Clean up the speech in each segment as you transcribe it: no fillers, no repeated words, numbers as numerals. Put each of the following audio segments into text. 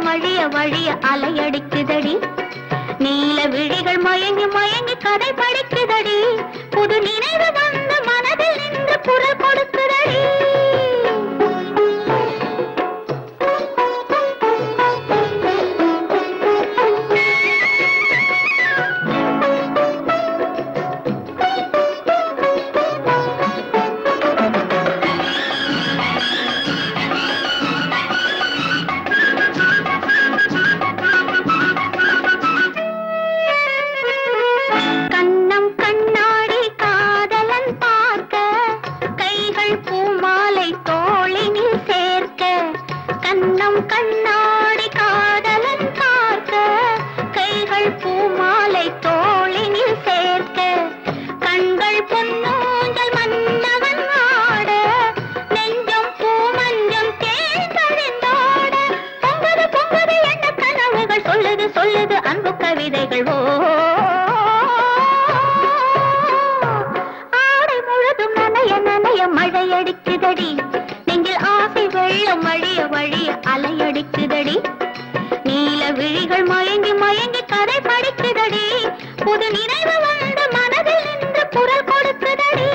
வழிய வழிய அலையடிக்குதடி. நீல விழிகள் மயங்கி மயங்கி கதை படிக்குதடி. புது நினைவு வந்த மனதில் நின்று குரல் கொடுக்குதடி. கண்ணாடி காதலன் பார்க்க கைகள் பூமாலை தோளினில் சேர்க்க கண்கள் பொன்னூஞ்சல் மன்னவன் ஆட நெஞ்சம் பூமஞ்சம் தேர்ந்தெடுத்தாட பொங்குது பொங்குது என்ற கனவுகள் சொல்லுது சொல்லுது அன்பு கவிதைகள். ஓ ஆடை முழுதும் நனைய நனைய மழையடிக்குதடி. நெஞ்சில் ஆசை வெள்ளம் வழிய வழிய அலையடிக்குதடி. நீல விழிகள் மயங்கி மயங்கி கதை படிக்குதடி. புது நினைவு வந்த மனதில் நின்று குரல் கொடுக்குதடி.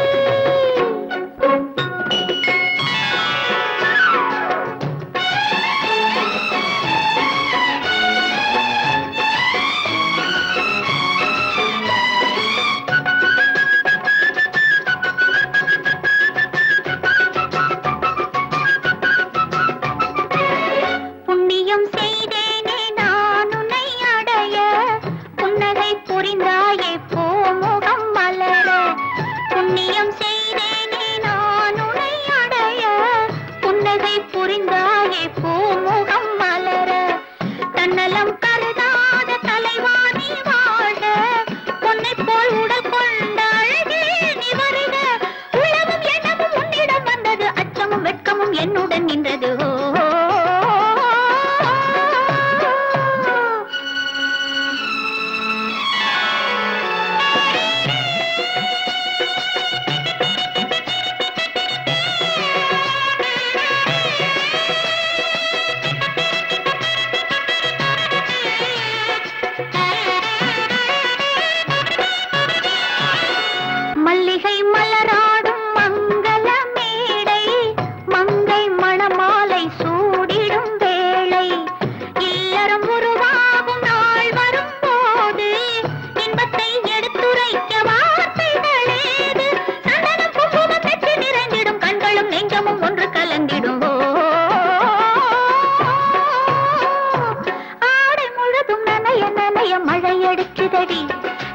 என்னுடன் நின்றது. மல்லிகை மலராடும் மங்கள மேடை மங்கை மணமாலை சூடிடும் வேளை இல்லறம் உருவாகும் நாள் வரும்போது இன்பத்தை எடுத்துரைக்க வார்த்தைகளேது. சந்தனம் குங்குமம் பெற்று நிறைந்திடும் கண்களும் நெஞ்சமும் ஒன்று கலந்திடும். ஆடை முழுதும் நனைய நனைய மழையடிக்குதடி.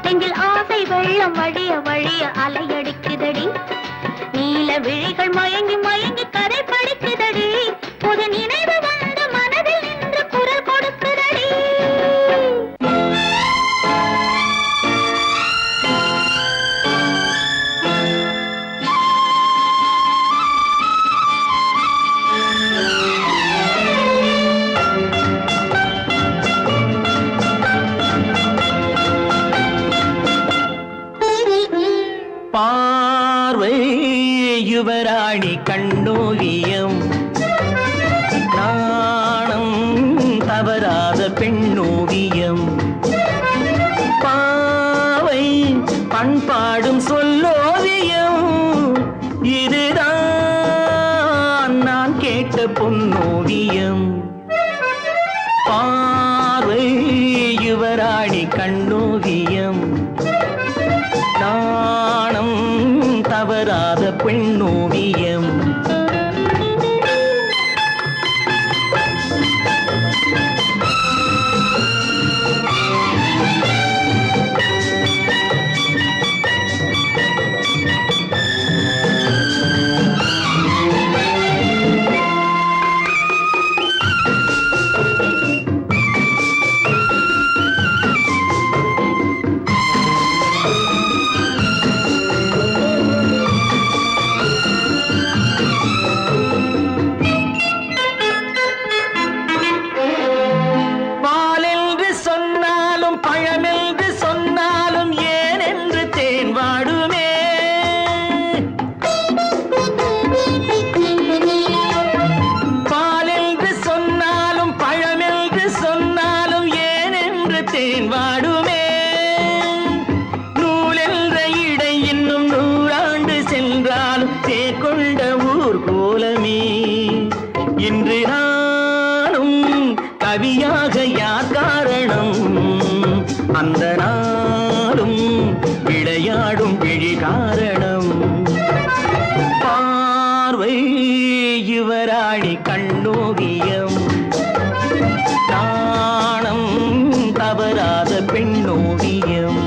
நெஞ்சில் ஆசை வெள்ளம் வழிய வழிய அலையடிக்குதடி. நீல விழிகள் மயங்கி மயங்கி கதை படிக்குதடி. புது நினைவு வந்த மனதில் நின்று குரல் கொடுக்குதடி. பார்வை யுவராணி கண்ணோவியம் நாணம் தவறாத பெண்ணோவியம். பாவை பண்பாடும் சொல்லோவியம் இதுதான் நான் கேட்ட பொன்னோவியம். பார்வை யுவராணி கண்ணோவியம் நாணம் தவறாத பெண்ணோவியம். உள்ளமே. இன்று நானும் கவியாக யார் காரணம்? அந்த நாளும் விளையாடும் விழி காரணம். பார்வை யுவராணி கண்ணோவியம், நாணம் தவறாத பெண்ணோவியம்.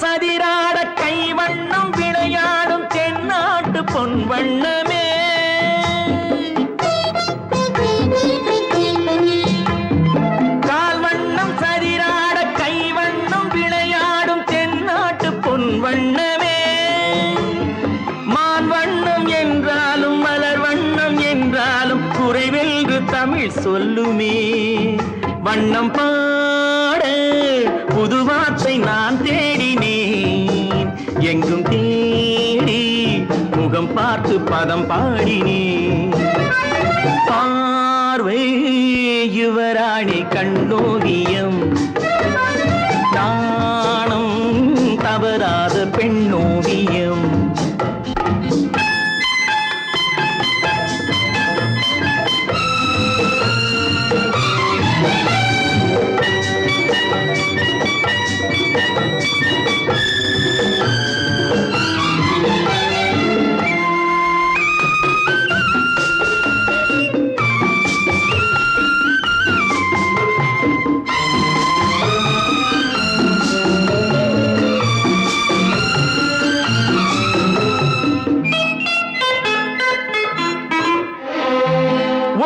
சதிராட கைவண்ணம் விளையாடும் தென்னாட்டு பொன் வண்ணமே. கால்வண்ணம் சதிராட கைவண்ணம் விளையாடும் தென்னாட்டு பொன் வண்ணமே. மான் வண்ணம் என்றாலும் மலர் வண்ணம் என்றாலும் குறைவென்று தமிழ் சொல்லுமே. வண்ணம் பாட புது வார்த்தை நான் தேடினேன், எங்கும் தேடி முகம் பார்த்து பதம் பாடினேன். பார்வை யுவராணி கண்ணோவியம், நாணம் தவறாத பெண்ணோவியம்.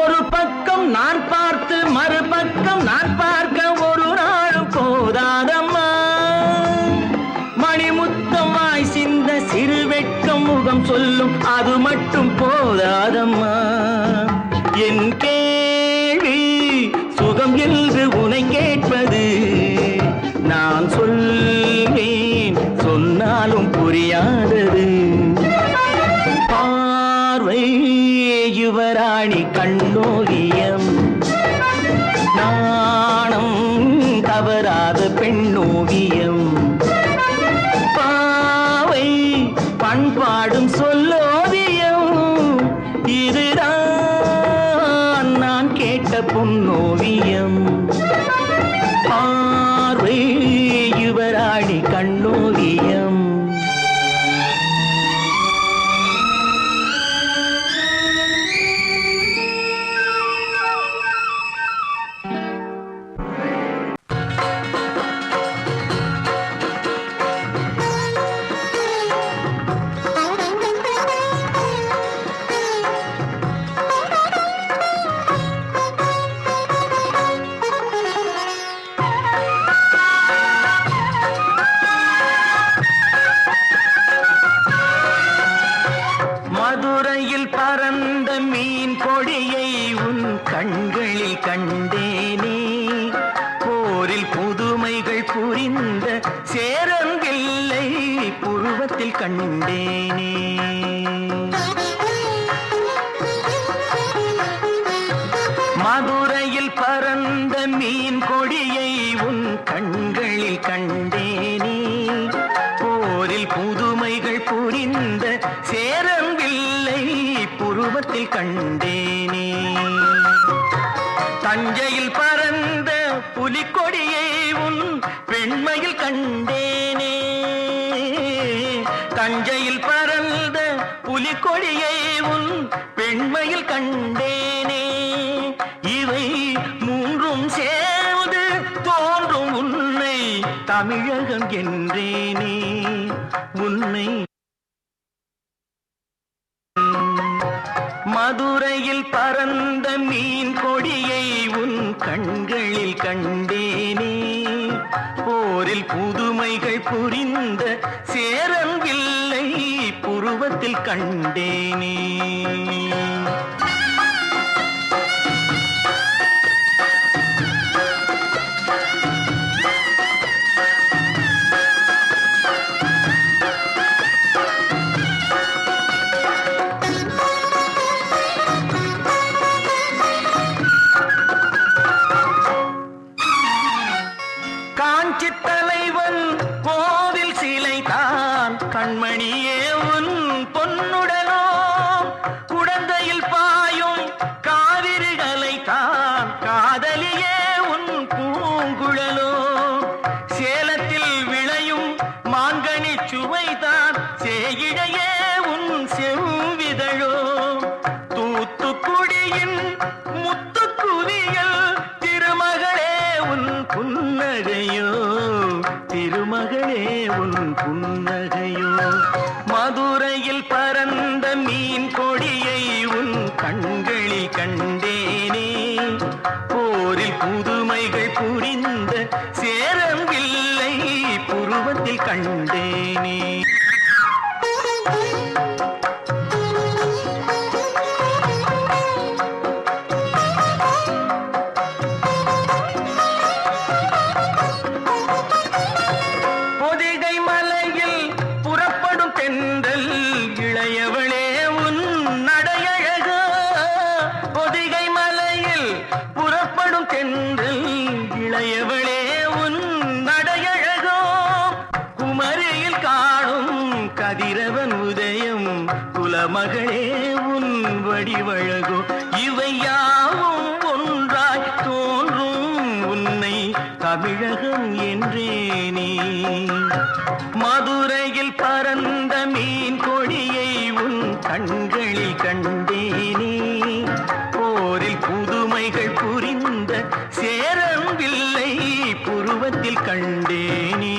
ஒரு பக்கம் நான் பார்த்து மறுபக்கம் நான் பார்க்க ஒரு நாளும் போதாதம்மா. மணிமுத்தம் வாய் சிந்த சிறு வெட்கம் முகம் சொல்லும் அது மட்டும் போதாதம்மா. என் கேள்வி சுகம் என்று உனை கேட்பது, நான் சொல்வேன் சொன்னாலும் புரியாதது. பார்வை யுவராணி கண்ணோவியம், நாணம் தவறாத பெண்ணோவியம். பாவை பண்பாடும் சொல்லோவியம், இதுதான் நான் கேட்ட பொன்னோவியம். பார்வை யுவராணி கண்ணோவியம். மதுரையில் பறந்த மீன் கொடியை உன் கண்களில் கண்டேனே. போரில் புதுமைகள் புரிந்த சேரங்கில்லை புருவத்தில் கண்டேனே. மதுரையில் பறந்த மீன் கொடியை உன் கண்களில் கண்டேனே. போரில் புதுமைகள் புரிந்த சேரங்கில்லை புருவத்தில் கண்டேனே. தஞ்சையில் பறந்த புலிக்கொடியை உன் பெண்மையில் கண்டேனே. தஞ்சையில் பறந்த புலிக்கொடியை உன் பெண்மையில் கண்டேனே. இவை மூன்றும் சேர்ந்து தோன்றும் உன்னை தமிழகம் என்றேனே. உன்னை மதுரையில் பறந்த மீன் கொடியை உன் கண்களில் கண்டேனே. போரில் புதுமைகள் புரிந்த சேரங்கில்லை புருவத்தில் கண்டேனே. கண்மணியே உன் பொன்னுடனோ குடந்தையில் பாயும் காவிரிகளை தான் காதலியே உன் பூங்குழலோ சேலத்தில் விளையும் மாங்கனி சுவைதான் சேயிழையே உன் செவ்விதழோ தூத்துக்குடியின் முத்துக்குவியல் திருமகளே உன் புன்னகையோ திருமகளே உன் புன்னகையோ மதுரையில் பறந்த மீன் கொடியை உன் கண்களில் கண்டேனே போரில் புதுமைகள் புரிந்த சேரம் வில்லை புருவத்தில் கண்டேனே பொதிகை மலையில் புறப்படும் தென்றல் இளையவளே உன் நடையழகோ பொதிகை மலையில் புறப்படும் தென்றல் இளையவளே உன் நடையழகோ குமரியில் காணும் கதிரவன் உதயம் குலமகளே உன் வடிவழகோ இவை யாவும் ஒன்றாய் தோன்றும் உன்னை தமிழகம் என்றேனே மதுரையில் பறந்த மீன் கொடியை உன் கண்களில் கண்டேனே போரில் புதுமைகள் புரிந்த சேரம் வில்லை புருவத்தில் கண்டேனே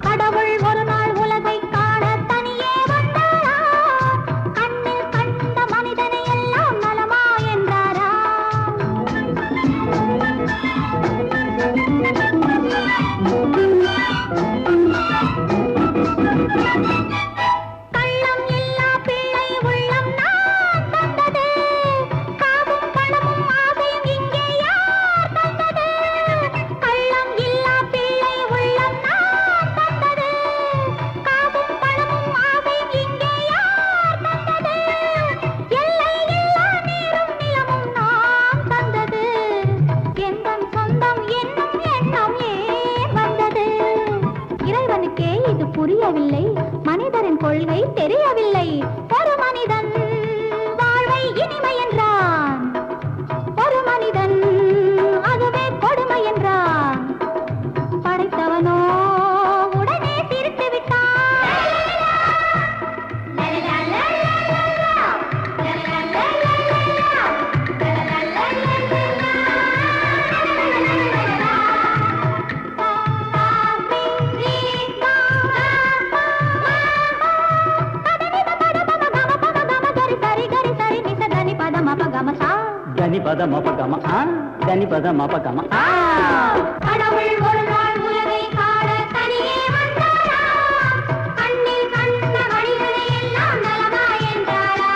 கடவுள் ஒரு நாள் உலகை காண தனியே வந்தாரா கண்ணில் கண்ட மனிதனை எல்லாம் நலமா என்றாரா கள்ளம் இல்லா பிள்ளை உள்ளம் நான் தந்தது காவும் பணமும் ஆசையும் இங்கே யார் தந்தது கள்ளம் இல்லா பிள்ளை உள்ளம் நான் தந்தது காவும் பணமும் ஆசையும் இங்கே யார் தந்தது எல்லை இல்லா நீரும் நிலமும் நான் தந்தது எந்தன் சொந்தம் என்னும் எண்ணம் ஏன் வந்தது இறைவனுக்கே இது புரியவில்லை மனிதரின் கொள்கை தெரியவில்லை ஒரு மனிதன் வாழ்வை இனிமை என்றான் ஒரு மனிதன் அதுவே கொடுமை என்றான் படைத்தவனோ உடனே சிரித்து கடவுள் ஒரு நாள் உலகை காண தனியே வந்தாரா கண்ணில் கண்ட மனிதனை எல்லாம் நலமா என்றாரா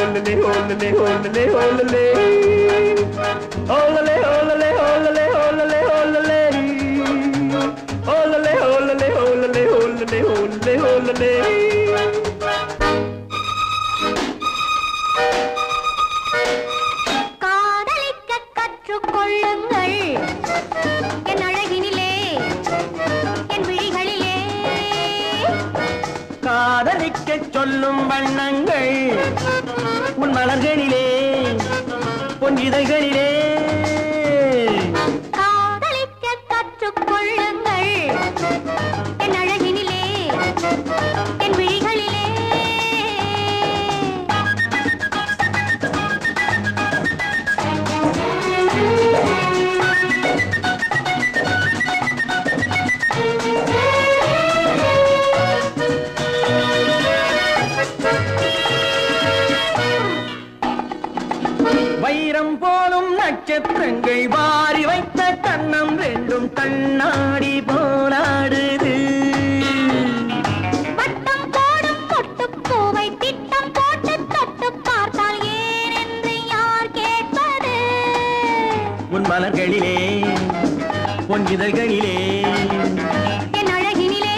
Olale, olale, olale, olale. Olale, olale, olale, olale, olale. Olale, olale, olale, olale, olale, olale. காதலிக்க கற்றுக்கொள்ளுங்கள் என் அழகினிலே என் விழிகளிலே காதலிக்க சொல்லும் வண்ணங்கள் உன் மலர்களிலே பொன் இதழ்களிலே காதலிக்க கற்றுக்கொள்ளுங்கள் என் அழகினிலே என் விழிகளிலே வைரம் போலும் நட்சத்திரங்கள் வாரி வைத்த கண்ணம் ரெண்டும் கண்ணாடி போலாடுது வட்டம் போடும் பொட்டுப்பூவை திட்டம் போட்டு தொட்டு பார்த்தால் ஏன் என்று யார் கேட்பது உன் மலர்களிலே பொன் இதழ்களிலே என் அழகினிலே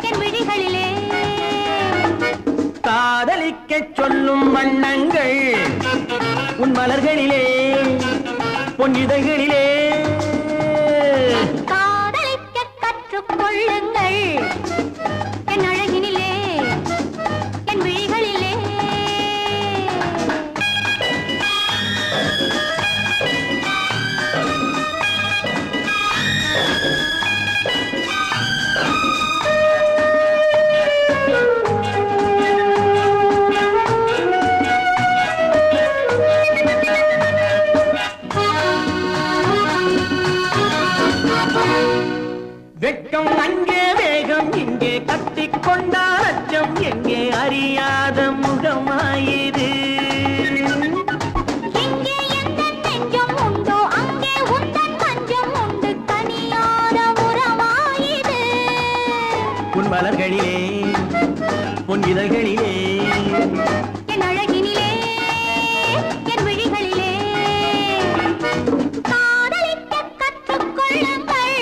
என் விழிகளிலே காதலிக்க சொல்லும் வண்ணங்கள் உன் மலர்களிலே பொன் இதழ்களிலே காதலிக்க கற்றுக்கொள்ளுங்கள் என் அழகினிலே என் விழிகளிலே வெட்கம் அங்கே வேகம் இங்கே கட்டிக்கொண்டால் அச்சம் எங்கே அறியாத முகமாயிது எங்கே எந்த நெஞ்சம் உண்டோ அங்கே உந்தன் மஞ்சம் உண்டு தனியாத உறவாயிது உன் மலர்களிலே பொன் இதழ்களிலே என் அழகினிலே என் விழிகளிலே காதலிக்க கற்றுக்கொள்ளுங்கள்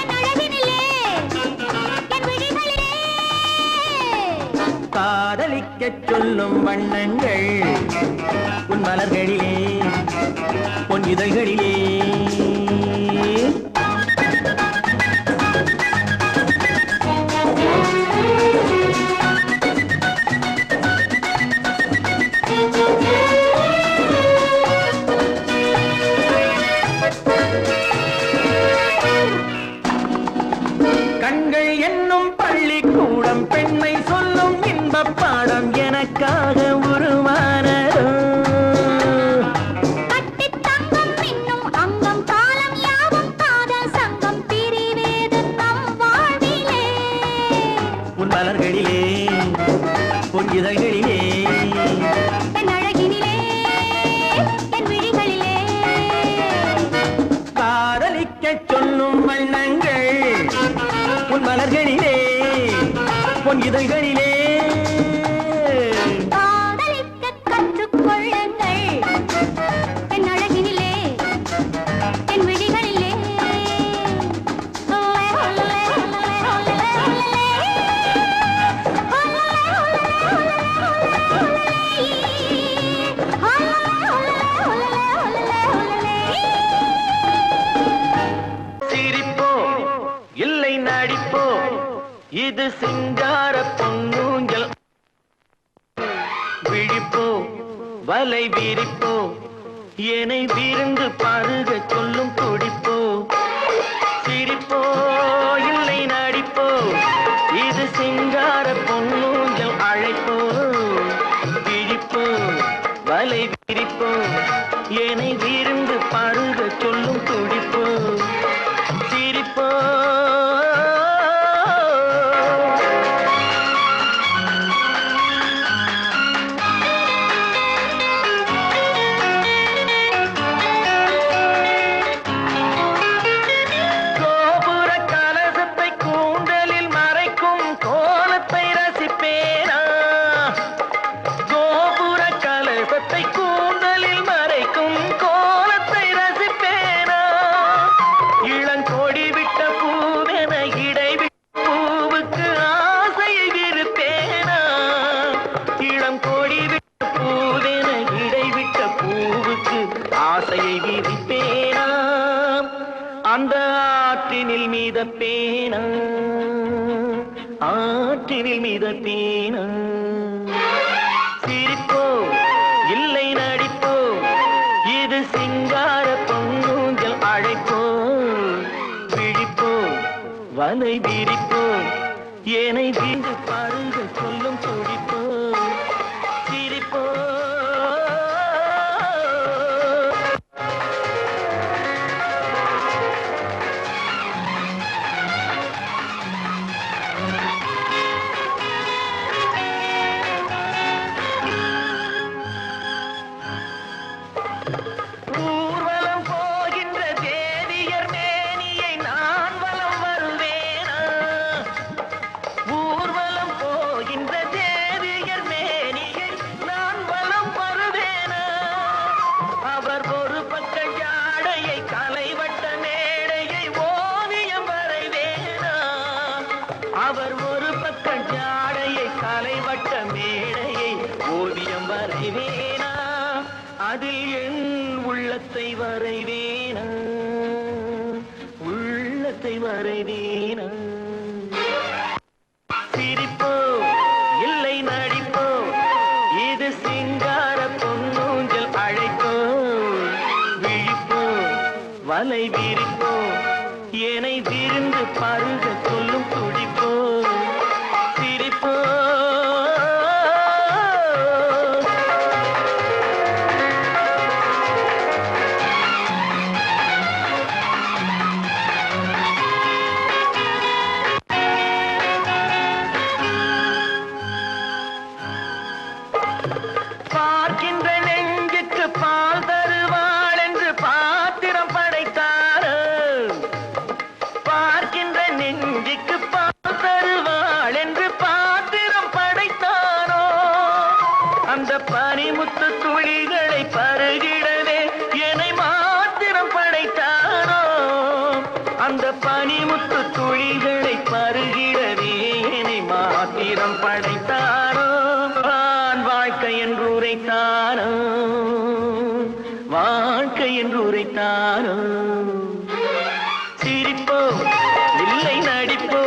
என் அழகினிலே என் விழிகளிலே காதலிக்க சொல்லும் வண்ணங்கள் உன் மலர்களிலே பொன் இதழ்களிலே கண்கள் என்னும் பள்ளிக்கூடம் பெண்மை சொல்லும் இன்பப் பாடம் எனக்காக உருவானதோ கட்டித் தங்கம் மின்னும் அங்கம் காலம் யாவும் காதல் சங்கம் பிரிவேது நம் வாழ்விலே உன் மலர்களிலே பொன் இதழ்களிலே என் அழகினிலே என் விழிகளிலே காதலிக்க சொல்லும் வண்ணங்கள் உன் மலர்களிலே பொன் இதழ்களிலே காதலிக்க கற்றுக்கொள்ளுங்கள் என் அழகினிலே என் விழிகளிலே சிரிப்போ இல்லை நடிப்போ இது சிங்கார பொன்னூஞ்சல் விழிப்போ வலை விரிப்போ என்னை விருந்து பருக சொல்லும் துடிப்போ சிரிப்போ இல்லை நடிப்போ இது சிங்கார பொன்னூஞ்சல் அழைப்போ விழிப்போ வலை விரிப்போ என்னை விருந்து பருக சொல்லும் துடிப்போ சிரிப்போ கோபுர கலசத்தை கூந்தலில் மறைக்கும் ஆற்றினில் மிதப்பேனா சிரிப்போ இல்லை நடிப்போ இது சிங்கார பொங்கூஞ்சல் அழைப்போ விழிப்போ வலை விரிப்போ ஏனை வீண்டு பருக சொல்லும் துடிப்போ சிரிப்போ ஊர்வலம் போகின்ற தேவியர் மேனியை நான் வலம் வருவேனா ஊர்வலம் போகின்ற தேவியர் மேனியை நான் வலம் வருவேனா அவர் ஒரு பக்க ஜாடையை கலைவட்ட மேடையை ஓவியம் வரைவேனா அவர் ஒரு பக்க ஜாடையை கலைவட்ட மேடையை ஓவியம் வரைவேனா அதில் என் உள்ளத்தை வரைவேனா உள்ளத்தை வரைவேனா சிரிப்போ இல்லை நடிப்போ இது சிங்கார பொன்னூஞ்சல் அழைப்போ விழிப்போ வலை விரிப்போ ஏனை விருந்து பருக சொல்லும் துடிப்போ சிரிப்போ பார்க்கின்ற நெஞ்சுக்கு பால் தருவாள் என்று பாத்திரம் படைத்தாரோ பார்க்கின்ற நெஞ்சுக்கு பால் தருவாள் என்று பாத்திரம் படைத்தாரோ அந்த பனிமுத்து துளிகளை பருகிடவே என்னை மாத்திரம் படைத்தாரோ அந்த பனிமுத்து துளிகளை பருகிடவே என்னை மாத்திரம் படைத்தாரோ வாழ்க்கை என்று உரைத்தாரோ வாழ்க்கை என்று உரைத்தாரோ சிரிப்போ இல்லை நடிப்போ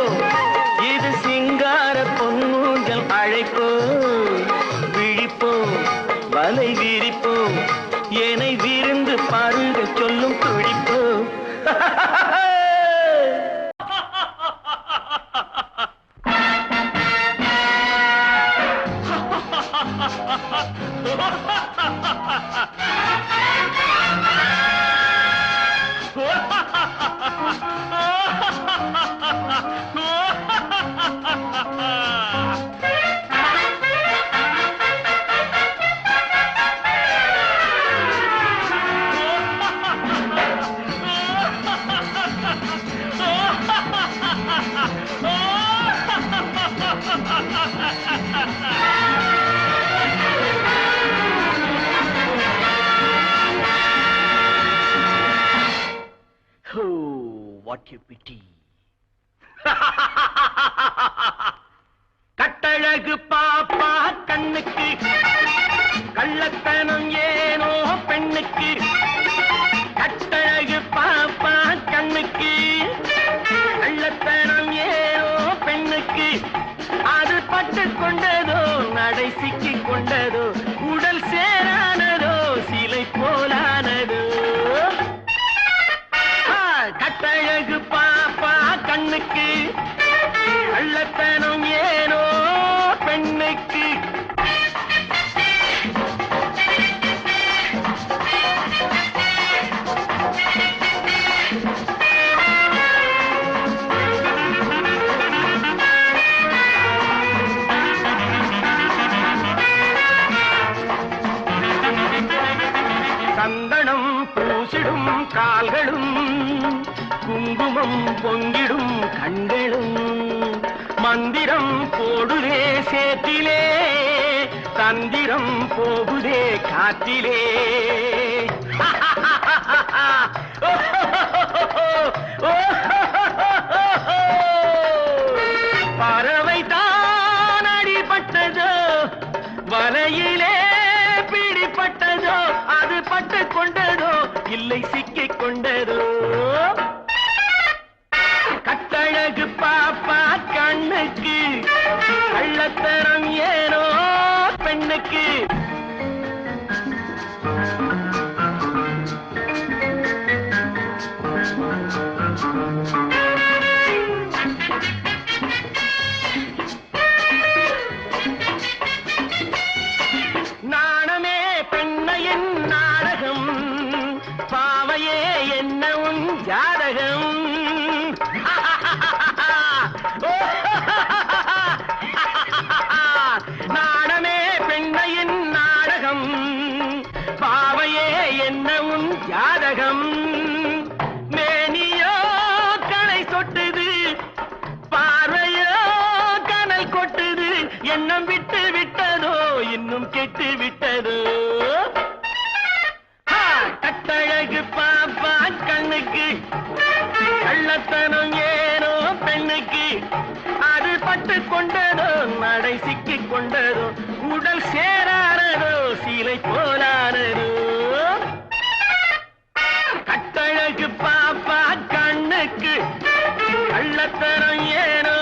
இது சிங்கார பொன்னூஞ்சல் அழைப்போ விழிப்போ வலை விரிப்போ என்னை விருந்து பருக சொல்லும் துடிப்போ What a pity. கட்டழகு பாப்பா கண்ணுக்கு கள்ளத்தனம் ஏனோ பெண்ணுக்கு கட்டழகு பாப்பா கண்ணுக்கு கள்ளத்தனம் ஏனோ பெண்ணுக்கு அது பட்டு கொண்டதோ நடை சிக்கி கொண்டதோ உடல் சேரானதோ சிலை போலானதோ கட்டழகு பாப்பா கண்ணுக்கு கள்ளத்தனம் ஏனோ பெண்ணுக்கு சந்தனம் பூசிடும் கால்களும் குங்குமம் பொங்கிடும் கண்களும் மந்திரம் போடுதே சேற்றிலே தந்திரம் போகுதே காற்றிலே பறவை தான் அடிபட்டதோ வலையிலே பிடிப்பட்டதோ அது பட்டு கொண்டதோ இல்லை சிக்கிக் கொண்டதோ கட்டழகு பாப்பா கண்ணுக்கு கள்ளத்தனம் ஏனோ பெண்ணுக்கு நாணமே பெண்ணையின் நாடகம் பாவையே என்ன உன் ஜாதகம் நாணமே பெண்ணையின் நாடகம் பாவையே என்ன உன் ஜாதகம் மேனியோ கனை சொட்டுது பார்வையோ கனல் கொட்டுது எண்ணம் விட்டு விட்டதோ இன்னும் கெட்டு விட்டதோ கட்டழகு பாப்பா கண்ணுக்கு கள்ளத்தனம் ஏனோ பெண்ணுக்கு அது பட்டு கொண்டதோ நடை சிக்கிக் கொண்டதோ உடல் சேரானதோ சீலை போலானதோ கட்டழகு பாப்பா கண்ணுக்கு கள்ளத்தனம் ஏனோ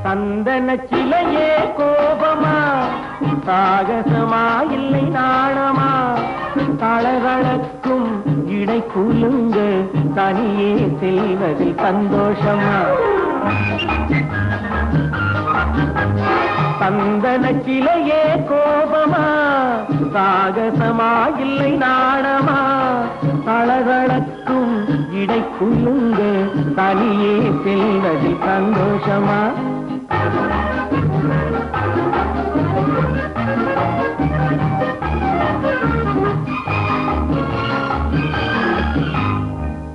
சந்தன சிலையே கோபமா சாகசமா இல்லை நாணமா தளதளக்கும் இடை குலுங்க தனியே செல்வதில் சந்தோஷமா சந்தன சிலையே கோபமா சாகசமா இல்லை நாணமா தளதளக்கும் இடை குலுங்க தனியே செல்வதில் சந்தோஷமா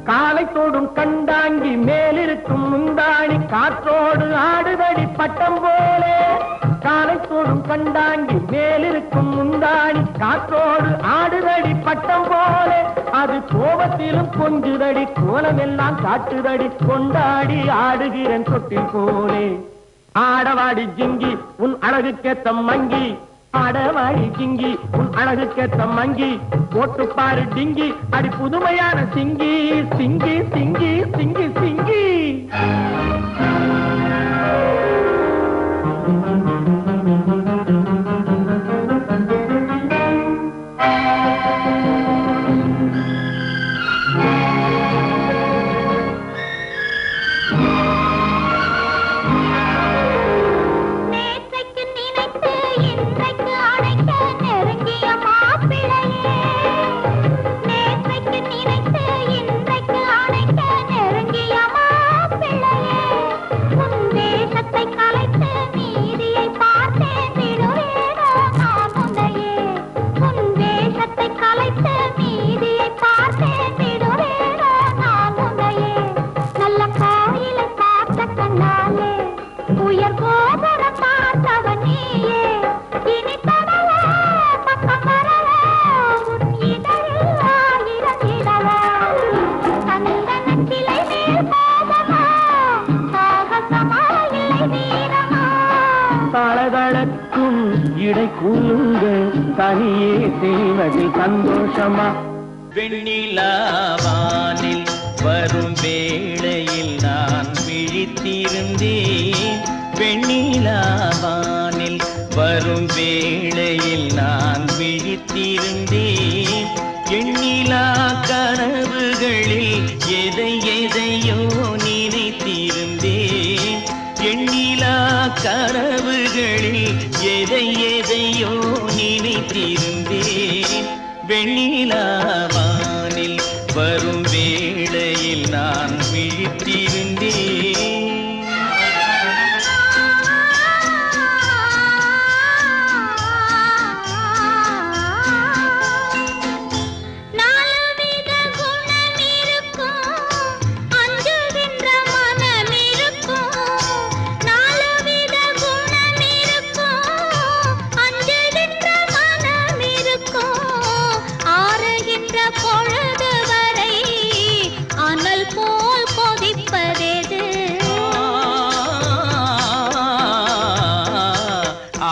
காலை தோடும் கண்டாங்கி மேலிருக்கும் முந்தாணி காற்றோடு ஆடி ஆடுதடி பட்டம் போலே காலை தோடும் கண்டாங்கி மேலிருக்கும் முந்தாணி காற்றோடு ஆடுதடி பட்டம் போலே அது கோபத்திலும் கொஞ்சுதடி கோலமெல்லாம் காட்டுதடி கொண்டாடி ஆடுகிறேன் தொட்டில் போலே ஆடவாடி ஜிங்கி உன் அழகுக்கேத்த மங்கி ஆடவாடி ஜிங்கி உன் அழகுக்கேத்த மங்கி போட்டு பாரு டிங்கி அடி புதுமையான சிங்கி சிங்கி சிங்கி சிங்கி சிங்கி தளதளக்கும் இடை கூலுங்க தனியே செய்வதில் சந்தோஷமா வெண்ணிலாவானில் வரும் வேளையில் நான் விழித்திருந்தேன் வெண்ணிலாவானில் வரும் வேளையில் நான் விழித்திருந்தேன் எண்ணிலா கனவுகளில் எதை எதையோ நினைத்திருந்தேன் எண்ணிலா கனவுகளில் எதை எதையோ நினைத்திருந்தேன் வெண்ணிலாவானில் வரும் வேளையில் நான் விழித்திருந்தேன்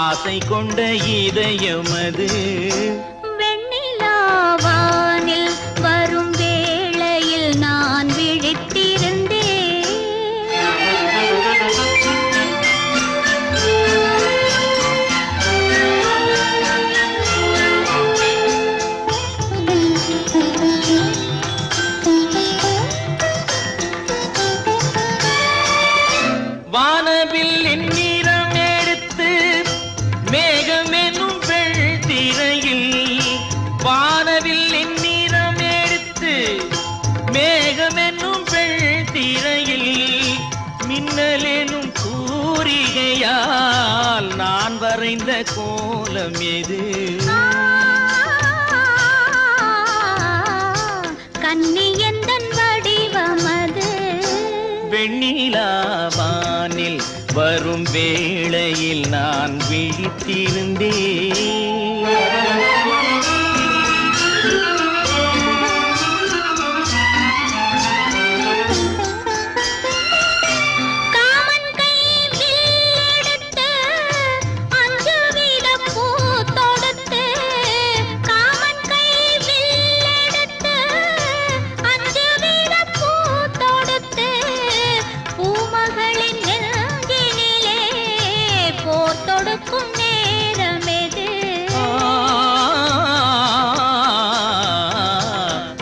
ஆசை கொண்ட இதயமது வெண்ணிலாவானில் வரும் வேளையில் நான் விழித்திருந்தேன் வானவில் நிறம் எடுத்து மேகமெனும் வெள்திரையில் வானவில் நிறம் எடுத்து மேகமெனும் வெள்திரையில் மின்னலெனும் கூரிகையால் நான் வரைந்த கோலம் எது கண்ணி எந்தன் வடிவமது வெண்ணிலாவானில் வரும் வேளையில் நான் விழித்திருந்தேன்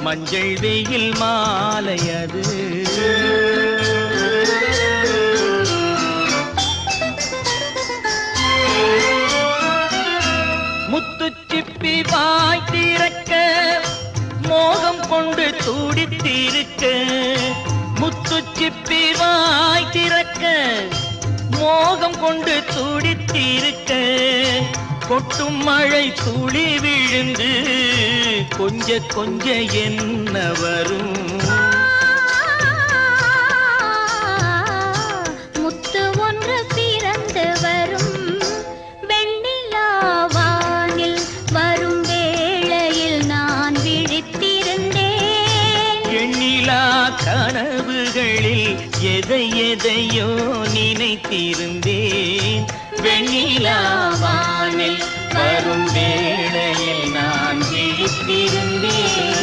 மஞ்சள் வெயில் மாலையது முத்துச்சிப்பி வாய் திறக்க மோகம் கொண்டு துடித்திருக்க முத்துச்சிப்பி வாய் திறக்க மோகம் கொண்டு துடித்திருக்க கொட்டும் மழை துளி விழுந்து கொஞ்ச கொஞ்ச என்ன வரும் முத்து ஒன்று எதையோ நினைத்திருந்தேன். வெண்ணிலாவானில் வரும் வேளையில் நான் விழித்திருந்தேன்.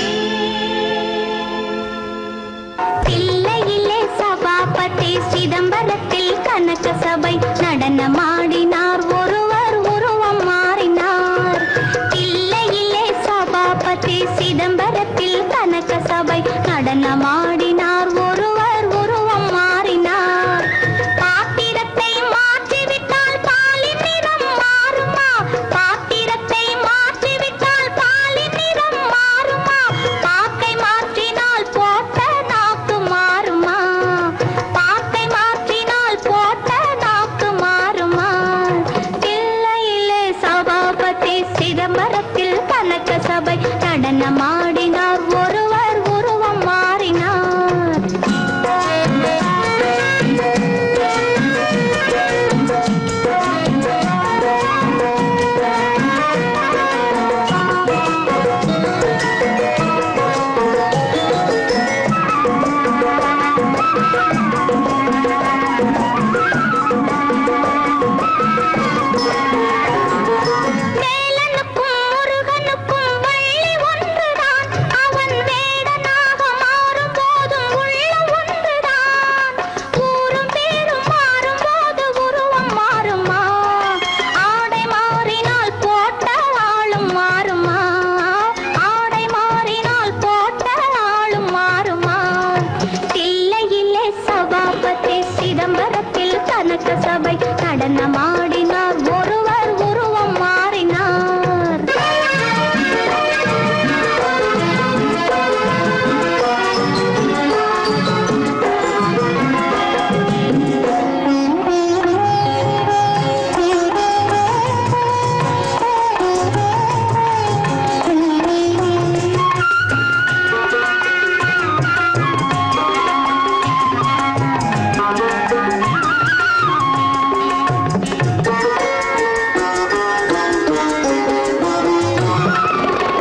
தில்லையிலே சபாபதி சிதம்பரத்தில் கனக சபை நடனமாடினார், ஒருவர் உருவம் மாறினார். தில்லையிலே சபாபதி சிதம்பரத்தில் கனக சபை நடனமாடினார், ஒருவர் உருவம் மாறினார். பாத்திரத்தை மாற்றிவிட்டால் பாலின் நிறம் மாறுமா? பாத்திரத்தை மாற்றிவிட்டால் பாலின் நிறம் மாறுமா? பாக்கை மாற்றினால் போட்ட நாக்கு மாறுமா? பாக்கை மாற்றினால் போட்ட நாக்கு மாறுமா? தில்லையிலே சபாபதி சிதம்பரத்தில் கனக சபை நடனமாடினார், ஒருவர் உருவம் மாறினார். வேலனுக்கும் முருகனுக்கும் வள்ளி ஒன்றுதான், அவன் வேடனாக மாறும் போதும் உள்ளம் ஒன்றுதான். ஊரும் பேரும் மாறும் போது உருவம் மாறுமா? ஆடை மாறினால் போட்ட ஆளும் மாறுமா? ஆடை மாறினால் போட்ட ஆளும் மாறுமா? தில்லையிலே சபாபதி சிதம்பரத்தில் கனக சபை நடனமாடினார், ஒருவர் உருவம் மாறினார்.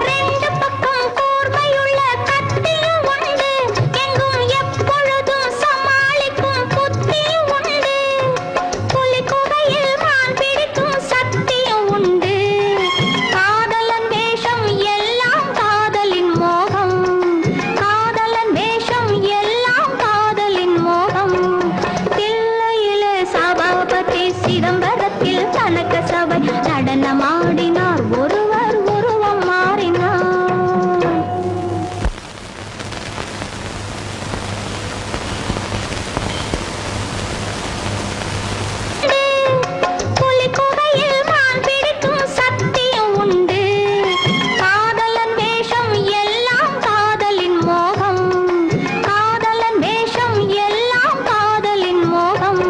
ரெண்டு பக்கம் கூர்மையுள்ள கத்தியும் உண்டு, எங்கும் எப்பொழுதும் சமாளிக்கும் புத்தியும் உண்டு. புலி குகையில் மான் பிடிக்கும் சக்தியும் உண்டு. காதலன் வேஷம் எல்லாம் காதலின் மோகம், காதலன் வேஷம் எல்லாம் காதலின் மோகம். தில்லையிலே சபாபதி சிதம்பரத்தில் கனக சபை நடனமாடினார், ஒருவர் உருவம் மாறினார். புலி குகையில் மான் பிடிக்கும் சக்தியும் உண்டு. காதலன் வேஷம் எல்லாம் காதலின் மோகம், காதலன் வேஷம் எல்லாம் காதலின் மோகம்.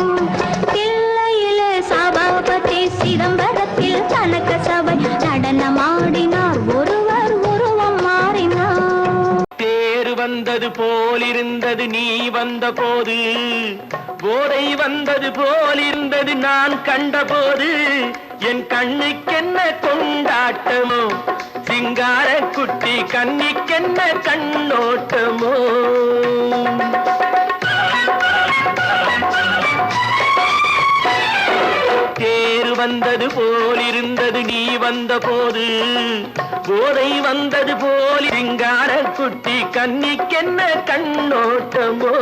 தில்லையிலே சபாபதி சிதம்பரத்தில் கனக சபை நடனமாடினார், ஒருவர் உருவம் மாறினார். தேர் வந்தது போலிருந்தது நீ வந்த போது, போதை வந்தது போலிருந்தது நான் கண்டபோது. என் கண்ணுக்கென்ன கொண்டாட்டமோ, சிங்கார குட்டி கண்ணிக்கென்ன கண்ணோட்டமோ. தேர் வந்தது போலிருந்தது நீ வந்த போது, போதை வந்தது போல் சிங்கார குட்டி கண்ணிக்கென்ன கண்ணோட்டமோ.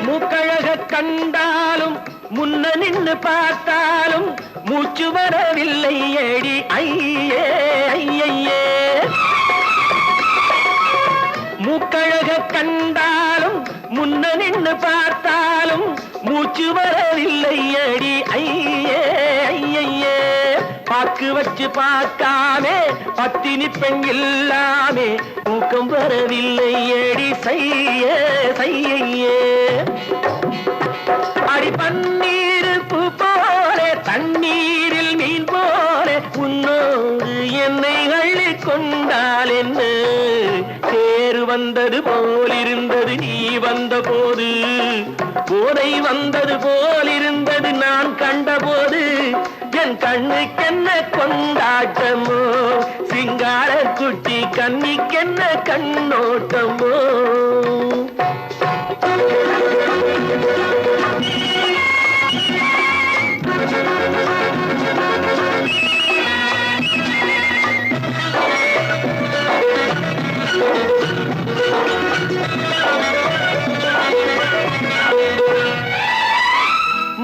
மூக்கழக கண்டாலும் முன்ன நின்னு பார்த்தாலும் மூச்சு வரவில்லை ஏடி ஐயே ஐயே. மூக்கழக கண்டாலும் முன்ன நின்னு பார்த்தாலும் மூச்சு வரவில்லை ஏடி ஐயே ஐயே. பாக்கு வச்சு பார்க்காமே பத்தினி பெண் இல்லாமே தூக்கம் வரவில்லை ஏடி செய்ய செய்யே. அடி பன்னீர் பூ போல தண்ணீரில் மீன் போல உன்னோடு கொண்டால் என்ன தேர் வந்தது போலிருந்தது நீ வந்த போது போதை வந்தது போலிருந்தது நான் கண்டபோது என் கண்ணுக்கென்ன கொண்டாட்டமோ சிங்கார குட்டி கண்ணிக்கென்ன கண்ணோட்டமோ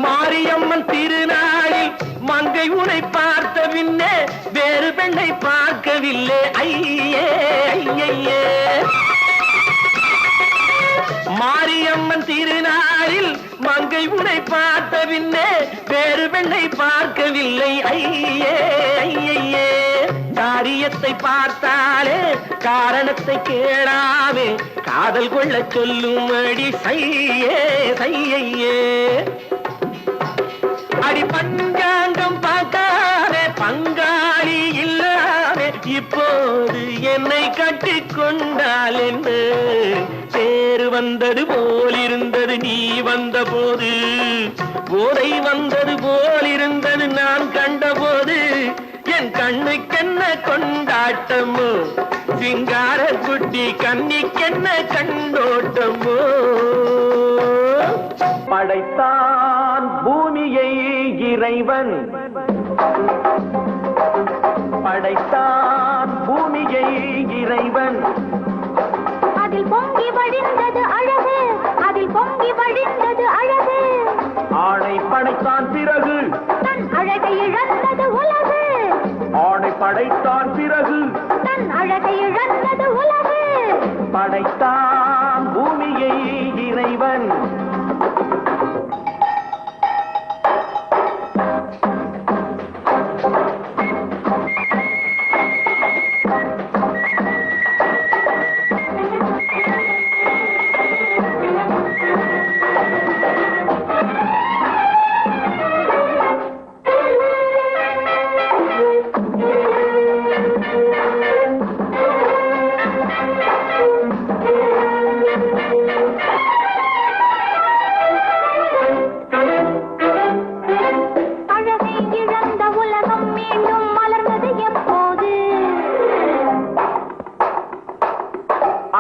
மாரியம்மன் திருநாளில் மங்கை உனை பார்த்த பின்னே வேறு பெண்ணை பார்க்கவில்லை ஐயே ஐயே மாரியம்மன் திருநாளில் மங்கை உனை பார்த்த பின்னே வேறு பெண்ணை பார்க்கவில்லை ஐயே ஐயே காரியத்தை பார்த்தாலே காரணத்தை கேளாமே காதல் கொள்ள சொல்லும் அடி சையே சையே அடி பஞ்சாங்கம் பார்க்காதே பங்காளி இல்லாதே இப்போது என்னை கட்டிக் கொண்டால் என்று தேர் வந்தது போலிருந்தது நீ வந்த போது போதை வந்தது போலிருந்தது நான் கண்டபோது என் கண்ணுக்கென்ன கொண்டாட்டமோ சிங்கார குட்டி கண்ணிக்கென்ன கண்ணோட்டமோ படைத்தான் பூமியை இறைவன் படைத்தான் பூமியை இறைவன் அதில் பொங்கி வழிந்தது அழகு அதில் பொங்கி வழிந்தது அழகு ஆணை படைத்தான் பிறகு தன் அழகை இழந்தது உலகு ஆணை படைத்தான் பிறகு தன் அழகை இழந்தது உலகு படைத்தான் பூமியை இறைவன்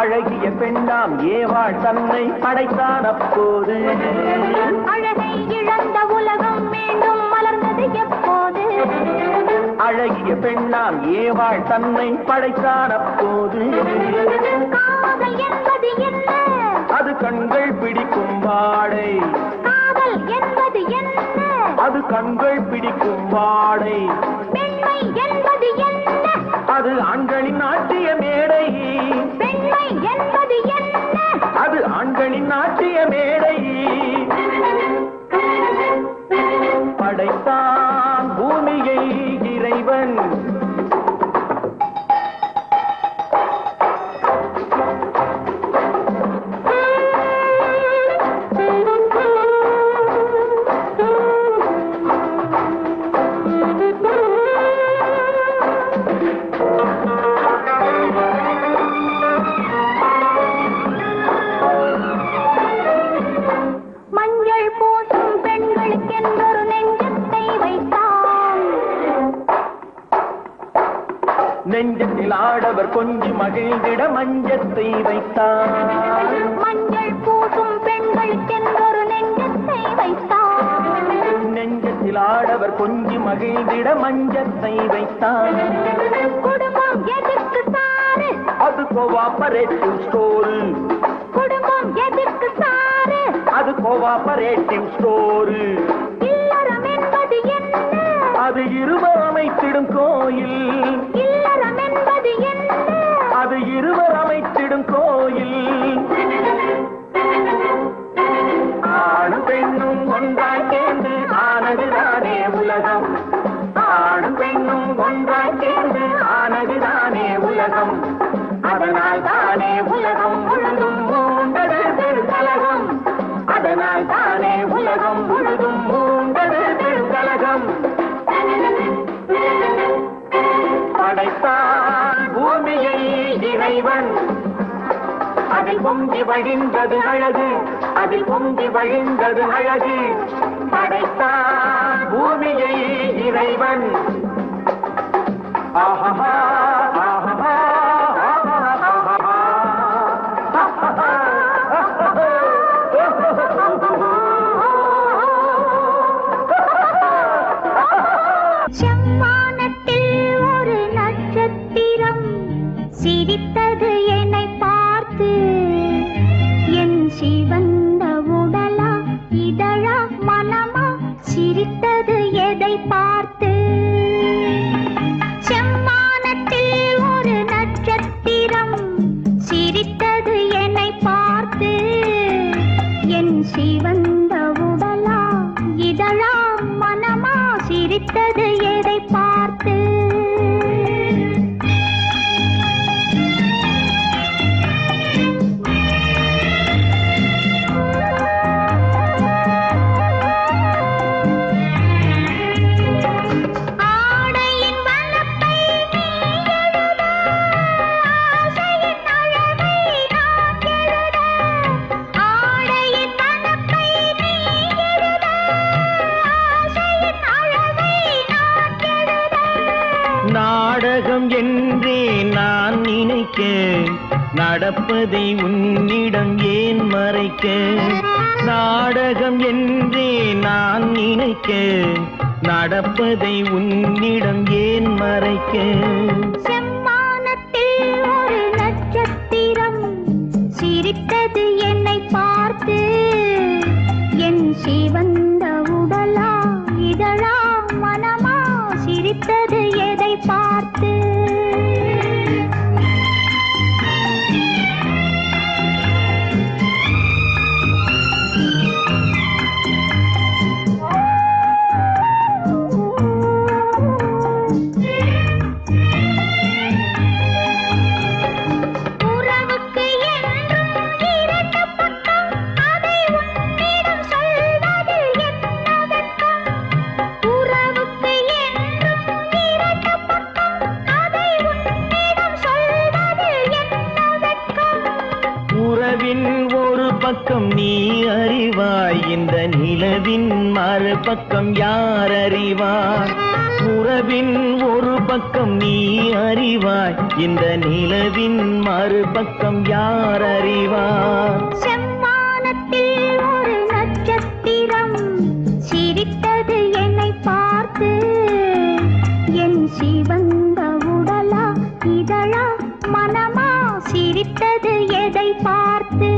அழகிய பெண்ணாம் ஏவாள் தன்னை படைத்தான் அப்போது அழகை இழந்த உலகம் மீண்டும் மலர்ந்தது எப்போது அழகிய பெண்ணாம் ஏவாள் தன்னை படைத்தான் அப்போது காதல் என்பது என்ன அது கண்கள் பிடிக்கும் வாடை காதல் என்பது என்ன அது கண்கள் பிடிக்கும் வாடை பெண்மை என்பது என்ன அது ஆண்களின் நாட்டிய மேடை பெண்மை என்பது என்ன அது ஆண்களின் நாட்டிய மேடை படைத்தான் பூமியை இறைவன் நெஞ்சத்தில் ஆடவர் கொஞ்சி மகிழ்ந்திட மஞ்சத்தை வைத்தார் மஞ்சள் பூசும் பெண்களுக்கென்றொரு நெஞ்சத்தை வைத்தார் நெஞ்சத்தில் ஆடவர் கொஞ்சி மகிழ்ந்திட மஞ்சத்தை வைத்தார் குடும்பம் எதற்கு சாரு அது கோஆபரேட்டிவ் ஸ்டோர் குடும்பம் எதற்கு சாரு அது கோஆபரேட்டிவ் ஸ்டோர் இல்லறம் என்பது என்ன அது இருவர் அமைத்திடும் கோயில் இல்லறம் என்பது என்ன அது இருவர் அமைத்திடும் கோயில் ஆணும் பெண்ணும் ஒன்றாய் சேர்ந்து ஆனதுதானே உலகம் ஆணும் பெண்ணும் ஒன்றாய் சேர்ந்து ஆனதுதானே உலகம் அதனால் தானே உலகம் முழுதும் மூண்டது திருக்கலகம் அதனால் தானே உலகம் முழுதும் மூண்டது திருக்கலகம் படைத்தான் இறைவன். அதில் பொங்கி வழிந்தது அழகு, அதில் பொங்கி வழிந்தது அழகு. படைத்தான் பூமியை இறைவன். ஆஹா ஆஹா செம்மானத்தில் ஒரு நட்சத்திரம் சிரித்தது என்னை பார்த்து. என் சிவந்த உடலா இதழா மனமா சிரித்தது எதை பார்த்து. செம்மானத்தில் ஒரு நட்சத்திரம் சிரித்தது என்னை பார்த்து. என் சிவந்த உடலா இதழா மனமா சிரித்தது எதை பார்த்து. ஆடையின் வண்ணத்தை நீ எழுத, ஆசையின் அழகை நான் எழுத. ஆடையின் வண்ணத்தை நீ எழுத, ஆசையின் அழகை நான் எழுத. நாடகம் என்றே நான் நினைக்க, நடப்பதை உன்னிடம் ஏன் மறைக்க. நாடகம் என்றே நான் நினைக்க, நடப்பதை உன்னிடம் ஏன் மறைக்க. செம்மானத்தில் ஒரு நட்சத்திரம் சிரித்தது என்னை பார்த்து. என் சிவந்த உடலா இதழா மனமா சிரித்தது எதை பார்த்து. உறவுக்கு என்றும் இரண்டு பக்கம், அதை உன்னிடம் சொல்வது என்ன வெட்கம். உறவுக்கு என்றும் இரண்டு பக்கம், அதை உன்னிடம் சொல்வது என்ன வெட்கம். உறவின் ஒரு பக்கம் நீ அறிவாய், இந்த நிலவின் மறுபக்கம் யார் அறிவார். உறவின் ஒரு பக்கம் நீ அறிவாய், இந்த நிலவின் மறுபக்கம் யார் அறிவார். செம்மானத்தில் ஒரு நட்சத்திரம் சிரித்தது என்னை பார்த்து. என் சிவந்த உடலா இதழா மனமா சிரித்தது எதை பார்த்து.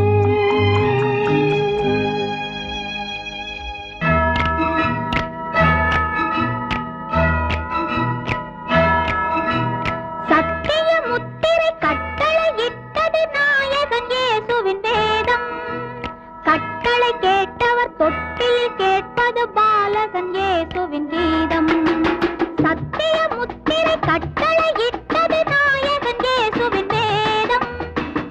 சத்திய முத்திரை கட்டளையிட்டது நாயகன் இயேசுவின் வேதம். கட்டளை கேட்டவர் தொட்டில் கேட்பது பாலகன் இயேசுவின் கீதம். சத்திய முத்திரை கட்டளையிட்டது நாயகன் இயேசுவின் வேதம்.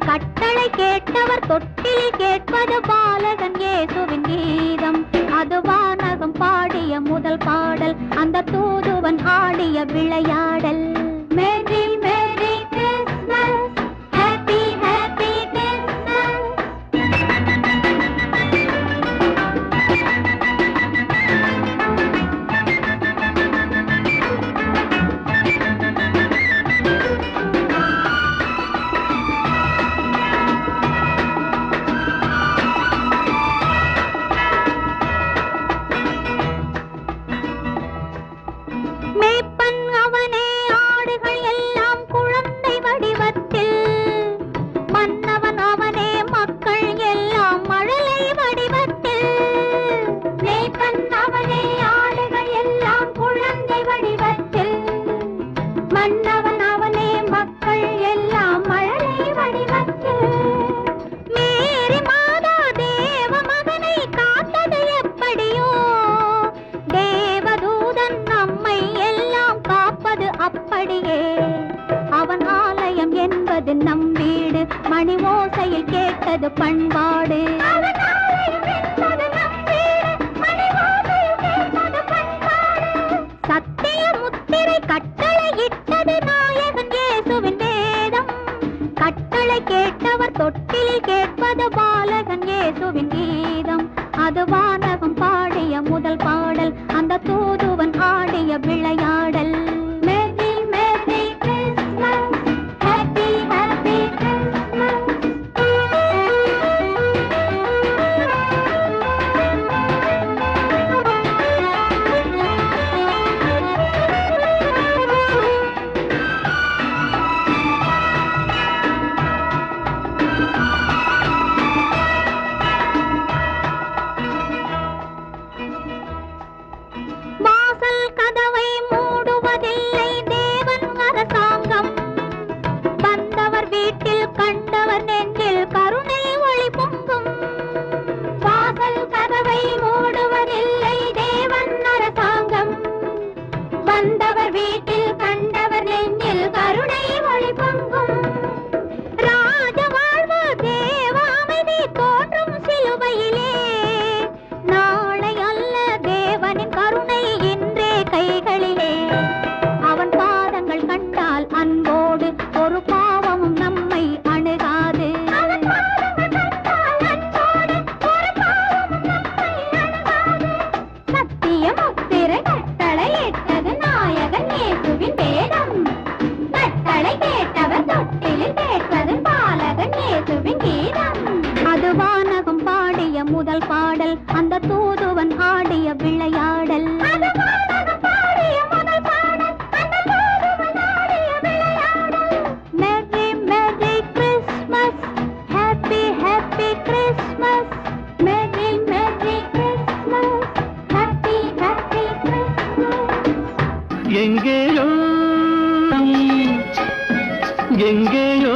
கட்டளை கேட்டவர் தொட்டில் கேட்பது பாலகன் இயேசுவின் கீதம். அது வானகம் பாடிய முதல் பாடல், அந்த தூதுவன் ஆடிய விளையாடல். Merry merry Christmas, happy happy Christmas. மேய்ப்பன் அவனே, ஆடுகள் எல்லாம் குழந்தை வடிவத்தில். மன்னவன் அவனே, மக்கள் எல்லாம் மழலை வடிவத்தில். மேய்ப்பன் அவனே, ஆடுகள் எல்லாம் குழந்தை வடிவத்தில். மன்னவன் அவனே, மக்கள் எல்லாம் மழலை வடிவத்தில். மேரி மாதா தேவ மகனை காத்தது எப்படியோ, தேவதூதன் நம்மை எல்லாம் காப்பது அப்படியே. அவன் ஆலயம் என்பது நம் வீடு, மணி ஓசையில் கேட்டது பண்பாடு. சத்திய முத்திரை கட்டளையிட்டது நாயகன் இயேசுவின் வேதம். கட்டளை கேட்டவர் தொட்டில் கேட்பது பாலகன் இயேசுவின் கீதம். அது வானகம் பாடிய முதல் பாடல், அந்த தூதுவன் ஆடிய விளையாடல். Merry merry Christmas, happy happy Christmas. வாசல் கதவை மூடுவதில்லை தேவன் அரசாங்கம். வந்தவர் வீட்டில் கண்டவர் நெஞ்சில் கருணை ஒளி பொங்கும். வாசல் கதவை மூடுவதில்லை தேவன் அரசாங்கம். வந்தவர் வீட்டில் கண்டவர் நெஞ்சில் கருணை ஒளி பொங்கும். ராஜ வாழ்வு தேவ அமைதி தோன்றும் சிலுவையிலே. நாளை அல்ல தேவனின் கருணை இன்றே கைகளிலே. அவன் பாதங்கள் கண்டால் அன்போடு ஒரு பாவமும் நம்மை அணுகாது. சத்திய முத்திரை கட்டளை இட்டது நாயகன் இயேசுவின் வேதம். கட்டளை கேட்டவர் தொட்டிலில் கேட்பது பாலகன் இயேசுவின் கீதம். அது வானகம் பாடிய முதல் பாடல், அந்த தூதுவன் ஆடிய விளையாடல். Merry merry Christmas, happy happy Christmas. Merry merry Christmas, happy happy Christmas. எங்கேயோ எங்கேயோ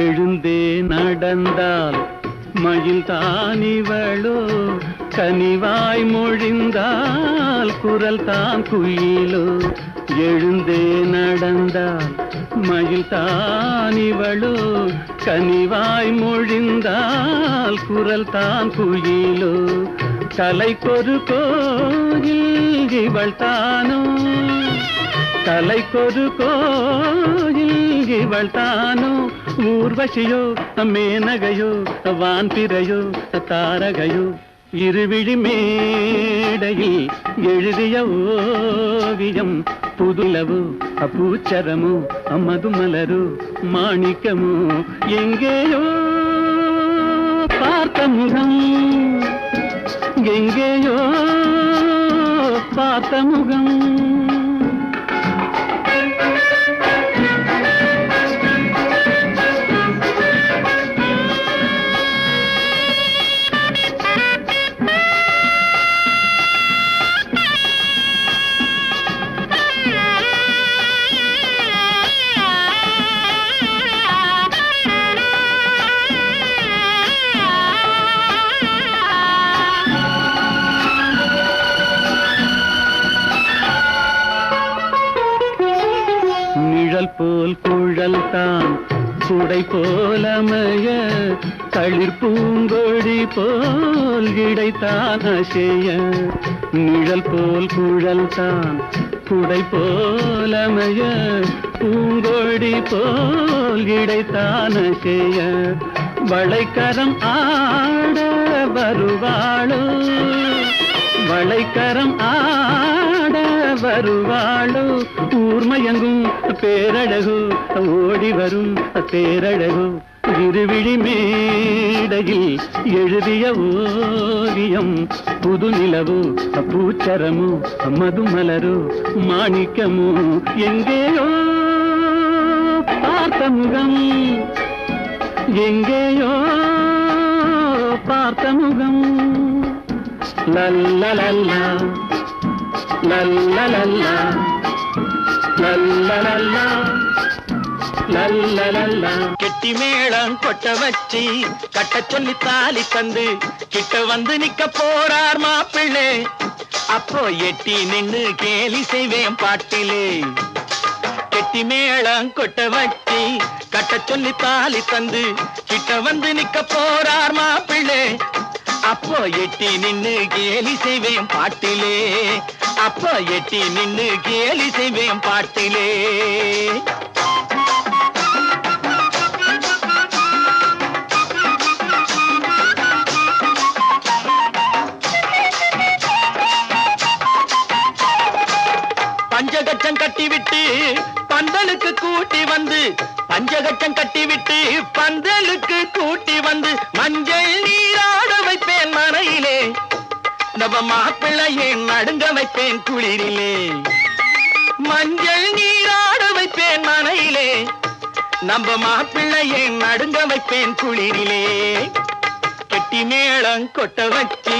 எழுந்தே நடந்தால் மயில் தானிவளோ, கனிவாய் மொழிந்தால் குரல் தான் குயிலோ. எழுந்தே நடந்தால் மயில் தானிவளோ, கனிவாய் மொழிந்தால் குரல் தான் குயிலோ. கலைக்கொரு கோயில் இவள் தானோ, கலைக்கொரு கோயில் இவள் தானோ. ஊர்வசியோ மேனகையோ வான்பிறையோ தாரகையோ, இருவிழி மேடையில் எழுதிய ஓவியம். புதுலவோ பூச்சரமோ மதுமலரோ மாணிக்கமோ, எங்கேயோ பார்த்த முகம், எங்கேயோ பார்த்த முகம். போல் குழல் தான் குடை போலமைய, தளிர் பூங்கொடி போல் இடைத்தான் அசைய. நிழல் போல் குழல் தான் குடை போலமைய, பூங்கொடி போல் இடைத்தான் அசைய. வளைக்கரம் ஆட வருவாளோ, வளைக்கரம் ஆட வருவாளோ. ஊர்மயங்கும் பேரழகு ஓடி வரும் பேரழகு. இருவிழி மேடையில் எழுதிய ஓவியம். புது நிலவு பூச்சரமோ மதுமலரோ மாணிக்கமோ, எங்கேயோ பார்த்த முகம், எங்கேயோ பார்த்த முகம். லல்லலல்லா லல்லலல்லா லல்லலல்லா லல்லலல்லா. கெட்டி மேளம் கொட்ட வச்சு கட்ட சொல்லி தாலி தந்து கிட்ட வந்து நிக்க போறார் மாப்பிள்ளை. அப்போ எட்டி நின்னு கேலி செய்வேன் பாட்டிலே. கெட்டி மேளம் கொட்ட வச்சு கட்ட சொல்லி தாலி தந்து கிட்ட வந்து நிக்க போறார் மாப்பிள்ளை. அப்போ எட்டி நின்னு கேலி செய்வேன் பாட்டிலே. அப்போ எட்டி நின்னு கேலி செய்வேன் பாட்டிலே. பஞ்சகட்சம் கட்டிவிட்டு பந்தலுக்கு கூட்டி வந்து பஞ்சகட்சம் கட்டிவிட்டு பந்தலுக்கு கூட்டி வந்து மஞ்சள் நீராட வைப்பேன் மனையிலே. நவ மாப்பிள்ளையை நடுங்க வைப்பேன் குளிரிலே. மஞ்சள் நீராட வைப்பேன் மனையிலே. நம்ப மாப்பிள்ளையை நடுங்க வைப்பேன் குளிரிலே. கெட்டி மேளம் கொட்ட வச்சு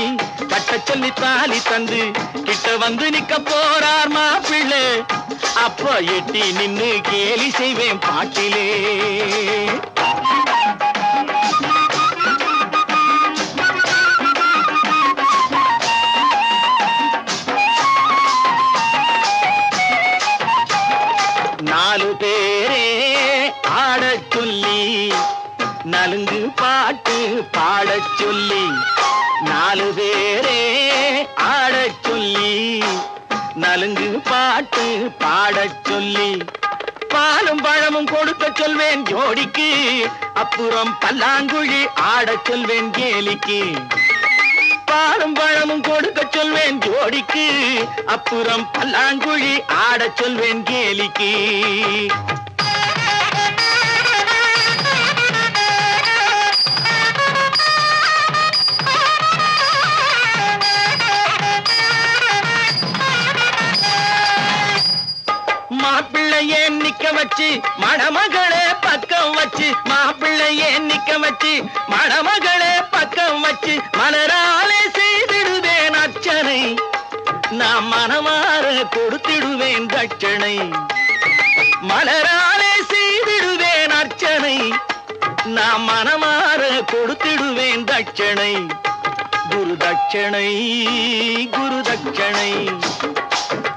கட்ட சொல்லி தாலி தந்து கிட்ட வந்து நிக்க போறார் மாப்பிள்ளை. அப்போ எட்டி நின்னு கேலி செய்வேன் பாட்டிலே. நாலு பேரே ஆடச் சொல்லி நலுங்கு பாட்டு பாடச் சொல்லி. நாலு பேரே ஆடச் சொல்லி நலுங்கு பாட்டு பாடச் சொல்லி. பாலும் பழமும் கொடுக்க சொல்வேன் ஜோடிக்கு. அப்புறம் பல்லாங்குழி ஆடச் சொல்வேன் கேலிக்கு. பாலும் பழமும் கொடுக்க சொல்வேன் ஜோடிக்கு. அப்புறம் பல்லாங்குழி ஆடச் சொல்வேன் கேலிக்கு. மாப்பிள்ளையே நிக்க வச்சு மணமகளே பக்கம் வச்சு. மாப்பிள்ளையே நிக்க வச்சு மணமகளே பக்கம் வச்சு மலராலே செய்திடுவேன் அர்ச்சனை. நான் மனமாற கொடுத்திடுவேன் தட்சணை. மலராலே செய்திடுவேன் அர்ச்சனை. நான் மனமாற கொடுத்திடுவேன் தட்சணை. குரு தட்சணை குரு தட்சணை.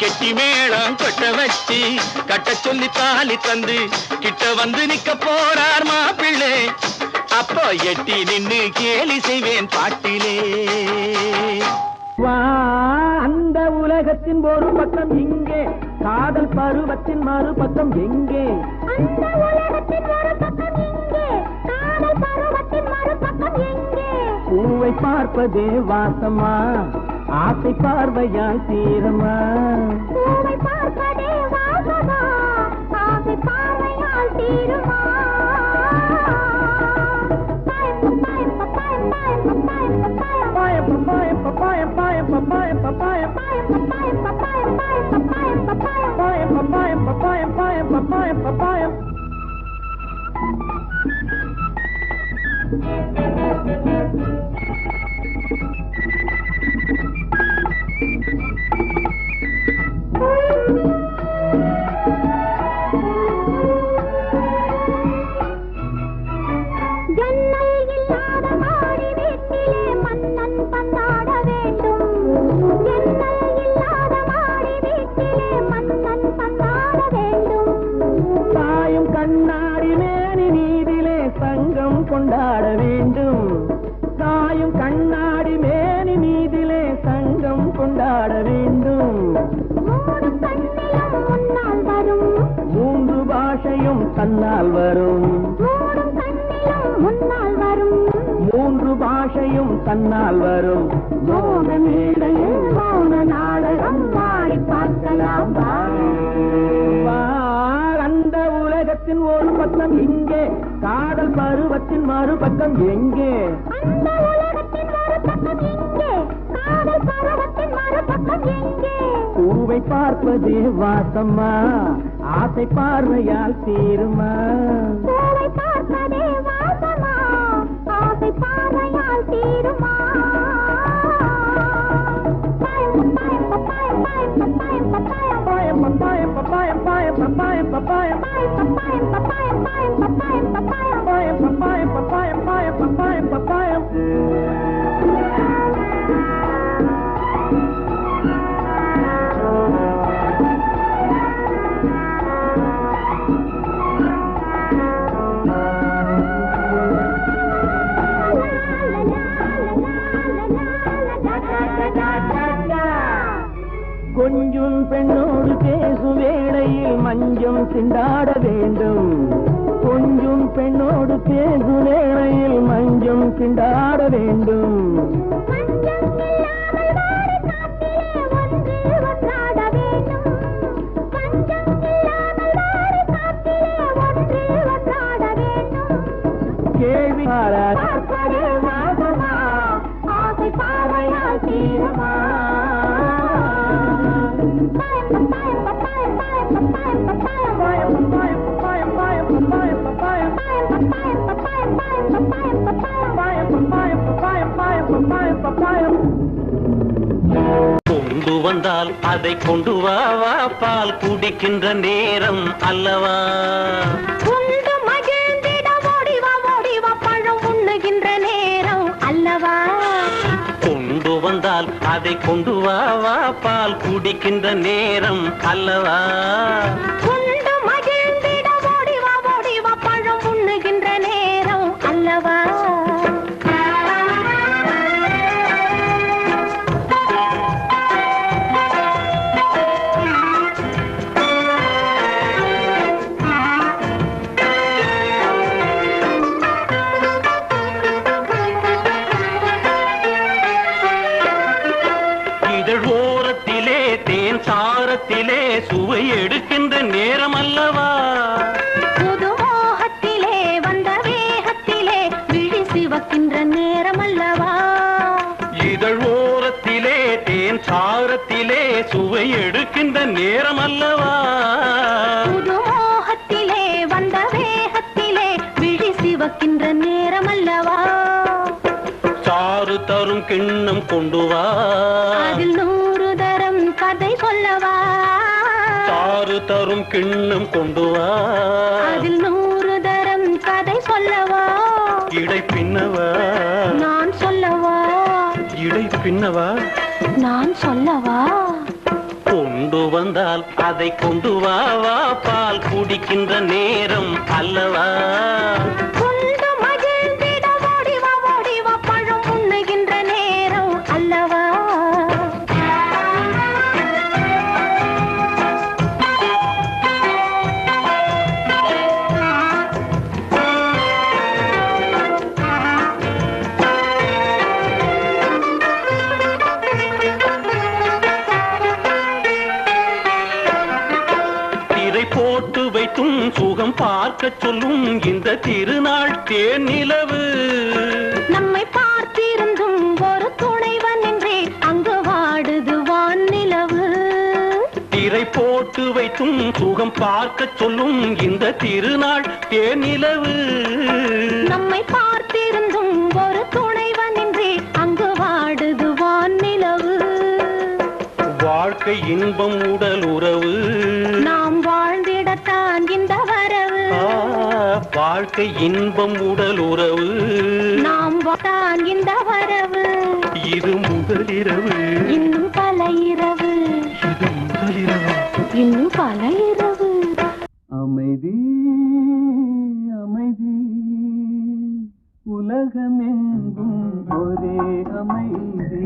கெட்டி மேளம் கொட்ட வச்சு கட்ட சொல்லி தாலி தந்து கிட்ட வந்து நிக்க போறார் மாப்பிள்ளை. அப்போ எட்டி நின்னு கேலி செய்வேன் பாட்டிலே. வா அந்த உலகத்தின் ஒரு பக்கம் இங்கே, காதல் பருவத்தின் மறுபக்கம் எங்கே? அந்த உலகத்தின் ஒரு பக்கம் இங்கே, காதல் பருவத்தின் மறுபக்கம் எங்கே? பூவை பார்ப்பதே வாசமா, ஆசை பார்வையால் தீரமா? பூவை பார்ப்பதே வாசமா, ஆசை பார்வையால் தீருமா? கொண்டாட வேண்டும். தாயும் கண்ணாடி மேனி மீதிலே சங்கம் கொண்டாட வேண்டும். மூன்று கண்ணிலும் முன்னால் வரும், மூன்று பாஷையும் தன்னால் வரும். மூன்று கண்ணிலும் முன்னால் வரும், மூன்று பாஷையும் தன்னால் வரும். மோக மேடையில் மௌன நாடகம் பாடி பார்க்கலாம். அந்த உலகத்தின் ஒரு பக்கம் இங்கே, காதல் பருவத்தின் மறுபக்கம் எங்கே? அந்த உலகத்தின் ஒரு பக்கம் இங்கே, காதல் பருவத்தின் மறுபக்கம் எங்கே? பூவை பார்ப்பதே வாசமா, ஆசை பார்வையால் தீருமா? பூவை பார்ப்பதே வாசமா, ஆசை பார்வையால் தீருமா? papaya, papaya, papaya. கொஞ்சம் பெண்ணோடு பேசும் வேளையில் மஞ்சம் திண்டாட வேண்டும். கொஞ்சம் பெண்ணோடு பேசும் வேளையில் மஞ்சம் திண்டாட வேண்டும். கேள்வி கொண்டு வந்தால் அதை கொண்டு வா வா, பால் குடிக்கின்ற நேரம் அல்லவா. உண்டு மகிழ்ந்திட ஓடிவா ஓடிவா, பழம் உண்ணுகின்ற நேரம் அல்லவா. கொண்டு வந்தால் அதை கொண்டு வா வா, பால் குடிக்கின்ற நேரம் அல்லவா. உண்டு மகிழ்ந்திட ஓடிவா ஓடிவா, பழம் உண்ணுகின்ற நேரம் அல்லவா. ஓரத்திலே தேன் சாரத்திலே சுவை எடுக்கின்ற நேரம் அல்லவா. புது மோகத்திலே வந்த வேகத்திலே விழி சிவக்கின்ற நேரம் அல்லவா. இதழ் ஓரத்திலே தேன் சாரத்திலே சுவை எடுக்கின்ற நேரம் அல்லவா. புது மோகத்திலே வந்த வேகத்திலே விழி சிவக்கின்ற நேரம் அல்லவா. சாறு தரும் கிண்ணம் கொண்டு வா, அதில் 100 தரம் கதை சொல்லவா. சாறு தரும் கிண்ணம் கொண்டு வா, அதில் 100 தரம் கதை சொல்லவா. இடை பின்னவா நான் சொல்லவா, இடை பின்னவா நான் சொல்லவா. கொண்டு வந்தால் அதை கொண்டு வா வா, பால் குடிக்கின்ற நேரம் அல்லவா. உண்டு மகிழ்ந்திட ஓடிவா ஓடிவா, பழம் உண்ணுகின்ற நேரம் அல்லவா. திரை போட்டு வைத்தும் சுகம் பார்க்க சொல்லும் இந்த திருநாள் தேன் நிலவு. நம்மை பார்த்திருந்தும் ஒரு துணைவன் என்றே அங்கு வாடுது வான் நிலவு. திரை போட்டு வைத்தும் சுகம் பார்க்க சொல்லும் இந்த திருநாள் தேன் நிலவு. நம்மை பார்த்திருந்தும் ஒரு துணைவன் என்றே அங்கு வாடுது வான் நிலவு. வாழ்க்கை இன்பம் உடல் உறவு, நாம் வாழ்ந்திடத்தான் இந்த வரவு. வாழ்க்கை இன்பம் உடல் உறவு, நாம் தான் இந்த வரவு. இது முதலிரவு, இன்னும் பல இரவு, இது முதலிரவு, இன்னும் பல இரவு. அமைதி அமைதி உலகமெங்கும் ஒரே அமைதி.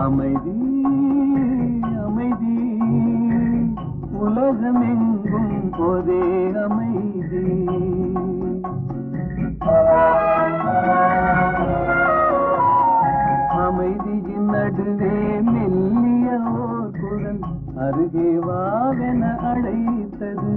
அமைதி அமைதி உலகமெங்கும் ஒரே அமைதி. அமைதியின் நடுவே மெல்லிய ஓர் குரல் அருகே வாவென அழைத்தது.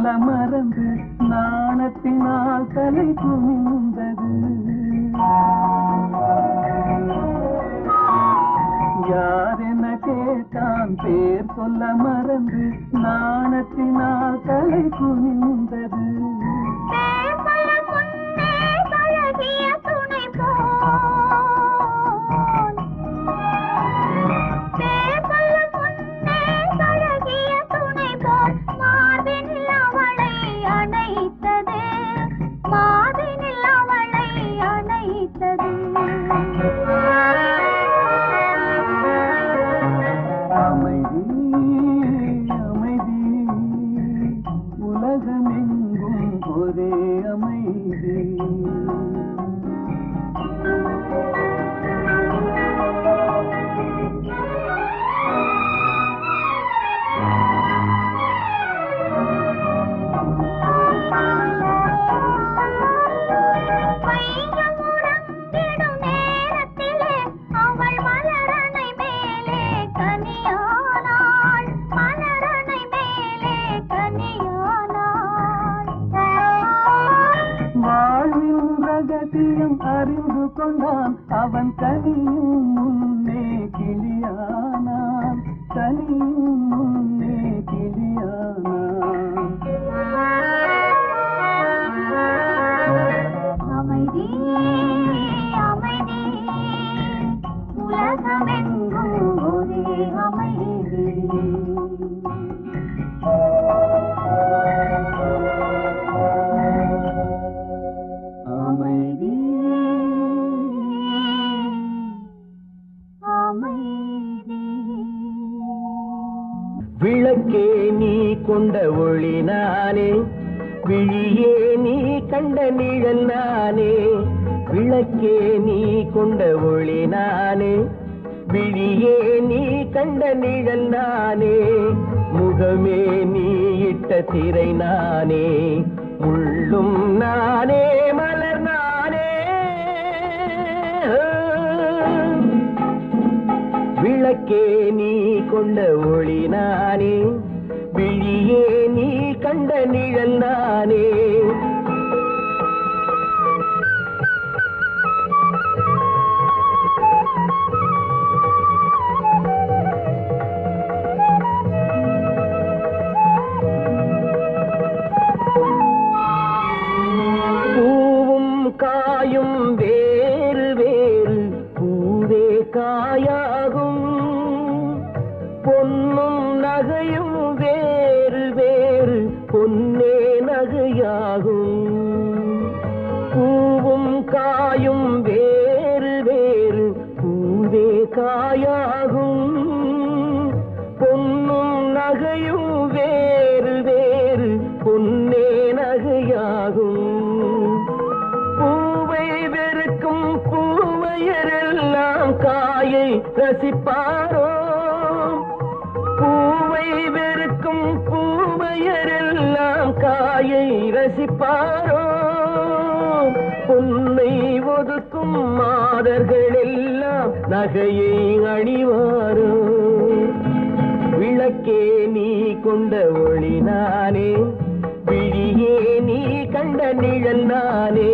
சொல்ல மறந்து நாணத்தினால் தலை குனிந்தது. யார் என கேட்டான் பேர் சொல்ல மறந்து நாணத்தினால் தலை குனிந்தது. அறிந்து கொண்டான் அவன் கனியும் முன்னே கிளியானான், கனியும் முன்னே கிளியானான். அமைதி அமைதி உலகமெங்கும் ஒரே அமைதி. விளக்கே நீ கொண்ட ஒளி நானே, விழியே நீ கண்ட நிழல் நானே. விளக்கே நீ கொண்ட ஒளி நானே, விழியே நீ கண்ட நிழல் நானே. முகமே நீ இட்ட திரை நானே, முள்ளும் நானே மலர் நானே. விளக்கே நீ கொண்ட ஒளி நானே, விழியே நீ கண்ட நிழல் நானே. பூவும் காயும் வேறு வேறு, பூவே காயாகும். பொன்னும் நகையும் வேறு வேறு, பொன்னே நகையாகும். பூவும் காயும் வேறு வேறு, பூவே காயாகும். பொன்னும் நகையும் வேறு வேறு, பொன்னே நகையாகும். பூவை வெறுக்கும் பூவையரெல்லாம் காயை ரசிப்பாரோ? பூவை வெறுக்கும் பூவையரெல்லாம் காயை ரசிப்பாரோ? பொன்னை ஒதுக்கும் மாதர்கள் எல்லாம் நகையை அணிவாரோ? விளக்கே நீ கொண்ட ஒளி நானே, விழியே நீ கண்ட நிழல் நானே.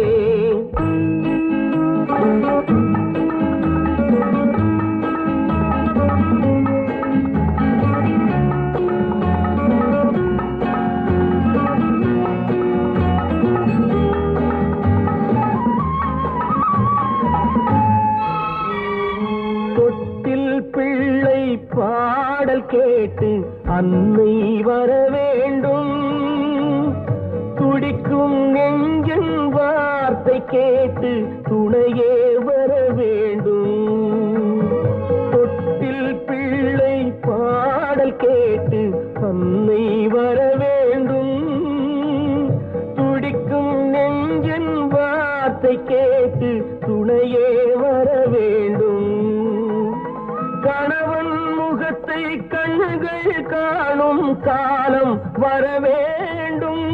பிள்ளை பாடல் கேட்டு அன்னை வர வேண்டும். துடிக்கும் நெஞ்சின் வார்த்தை கேட்டு துணையே வர வேண்டும். தொட்டில் பிள்ளை பாடல் கேட்டு அன்னை வர வேண்டும். துடிக்கும் நெஞ்சின் வார்த்தை கேட்டு துணையே வர வேண்டும். கணவன் முகத்தை கண்கள் காணும் காலம் வர வேண்டும்.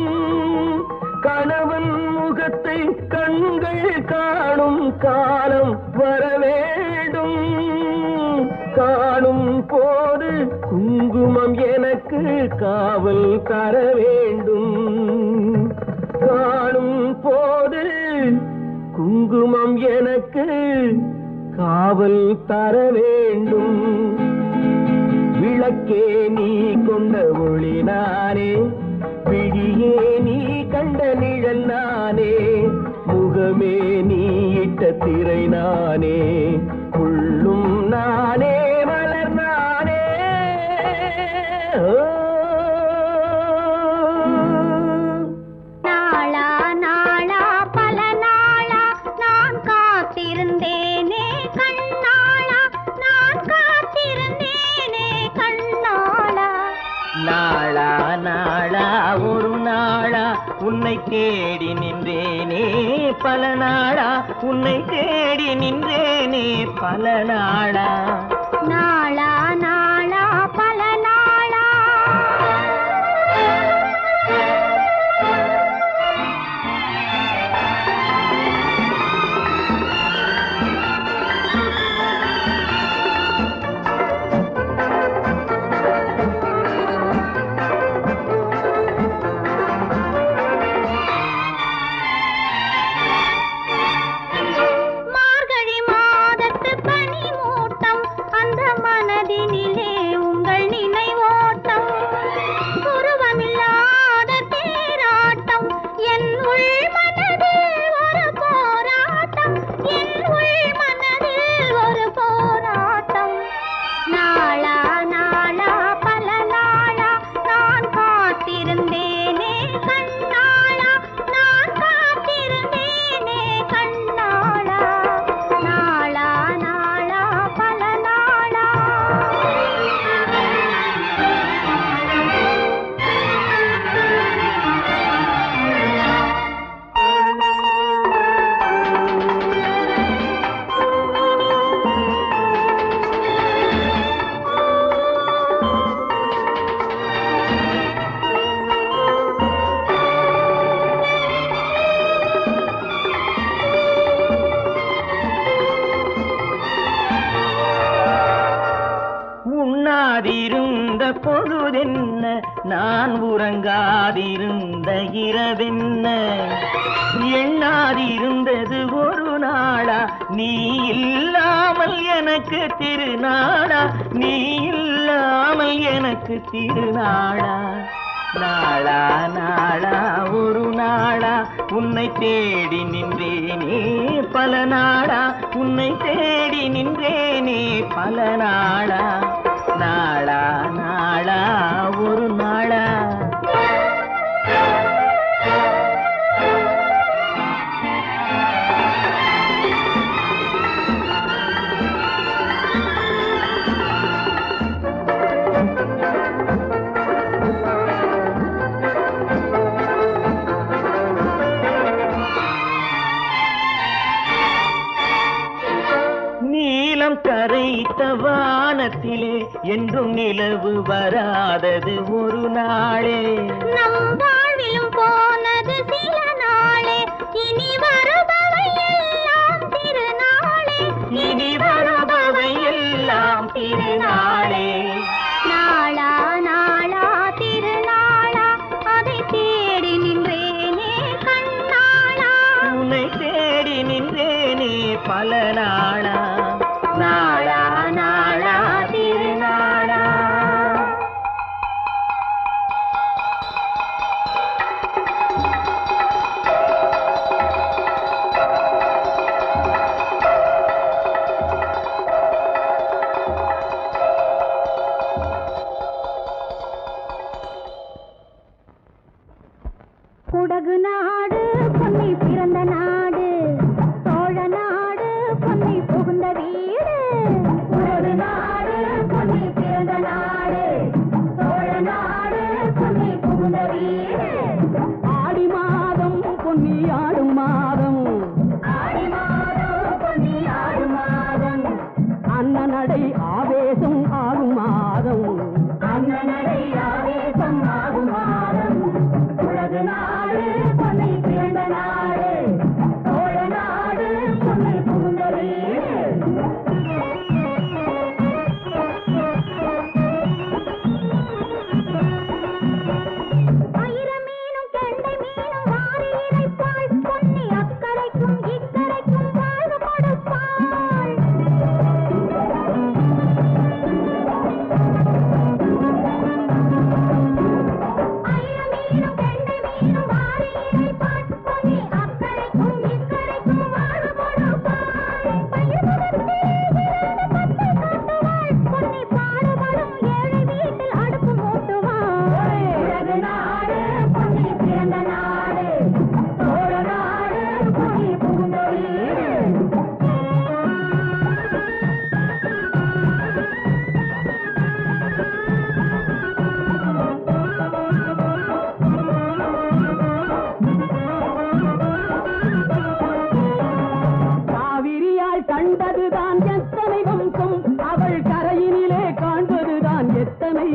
கணவன் முகத்தை கண்கள் காணும் காலம் வர வேண்டும். காணும் போது குங்குமம் எனக்கு காவல் தர வேண்டும். காணும் போது குங்குமம் எனக்கு காவல் தர வேண்டும். விளக்கே நீ கொண்ட ஒளி நானே, விழியே நீ கண்ட நிழல் நானே, முகமே நீ இட்ட திரை நானே, உள்ளும் நானே மலர் நானே. நாளா நாளா பல நாளா நான் காத்திருந்தேனே கண்ணாளா, நான் காத்திருந்தேனே கண்ணாளா. நாளா நாளா ஒரு நாளா உன்னை தேடி நின்றேனே பல நாளா, உன்னை தேடி நின்றேனே பல நாளா. நாளா நாளா பல நாளா. மார்கழி மாதத்து பனி மூட்டம், அந்த மனதினிலே உங்கள் நினைவோட்டம். உருவமில்லாத தேராட்டம், என் உள் மனதில் ஒரு போராட்டம், என் உள் மனதில் ஒரு போராட்டம். நாளா நாளா பல நாளா நான் காத்திருந்தேனே கண்ணாளா, நான் காத்திருந்தேனே கண்ணாளா. நாளா நாளா பல நாளா. உண்ணாதிருந்த பொழுதென்ன, நான் உறங்காதிருந்த இரவென்ன, எண்ணாதிருந்தது ஒரு நாளா, நீ இல்லாமல் எனக்கு திருநாளா, நீ இல்லாமல் எனக்கு திருநாளா. நாளா நாளா ஒரு நாளா உன்னை தேடி நின்றேனே பல நாளா, உன்னை தேடி நின்றேனே பல நாளா. நாளா நாளா ஒரு நாளா. நீலம் கரைத்த வானத்திலே என்றும் நிலவு வராதது ஒரு நாளே. நம் வாழ்விலும் போனது சில நாளே, இனி வருபவை எல்லாம் திருநாளே, இனி வருபவை எல்லாம் திருநாளே. நாளா நாளா திருநாளா, அதை தேடி நின்றேனே கண்ணாளா, உன்னை தேடி நின்றேனே பல நாளா. நாளா நாளா திருநாளா. குடகு நாடு பொன்னி பிறந்த நாடு, சோழ நாடு பொன்னி புகுந்த வீடு. குடகு நாடு பொன்னி பிறந்த நாடு, சோழ நாடு பொன்னி புகுந்த வீடு. ஆடி மாதம் பொன்னி ஆடும் மாதம், ஆடி மாதம் பொன்னி ஆடும் மாதம், அன்ன நடை ஆவேசம் ஆகும் மாதம், அண்ணனடை ஆவேசம் ஆகும் மாதம். குடகு நாடு பொன்னி பிறந்த நாடு, சோழ நாடு பொன்னி புகுந்த வீடு.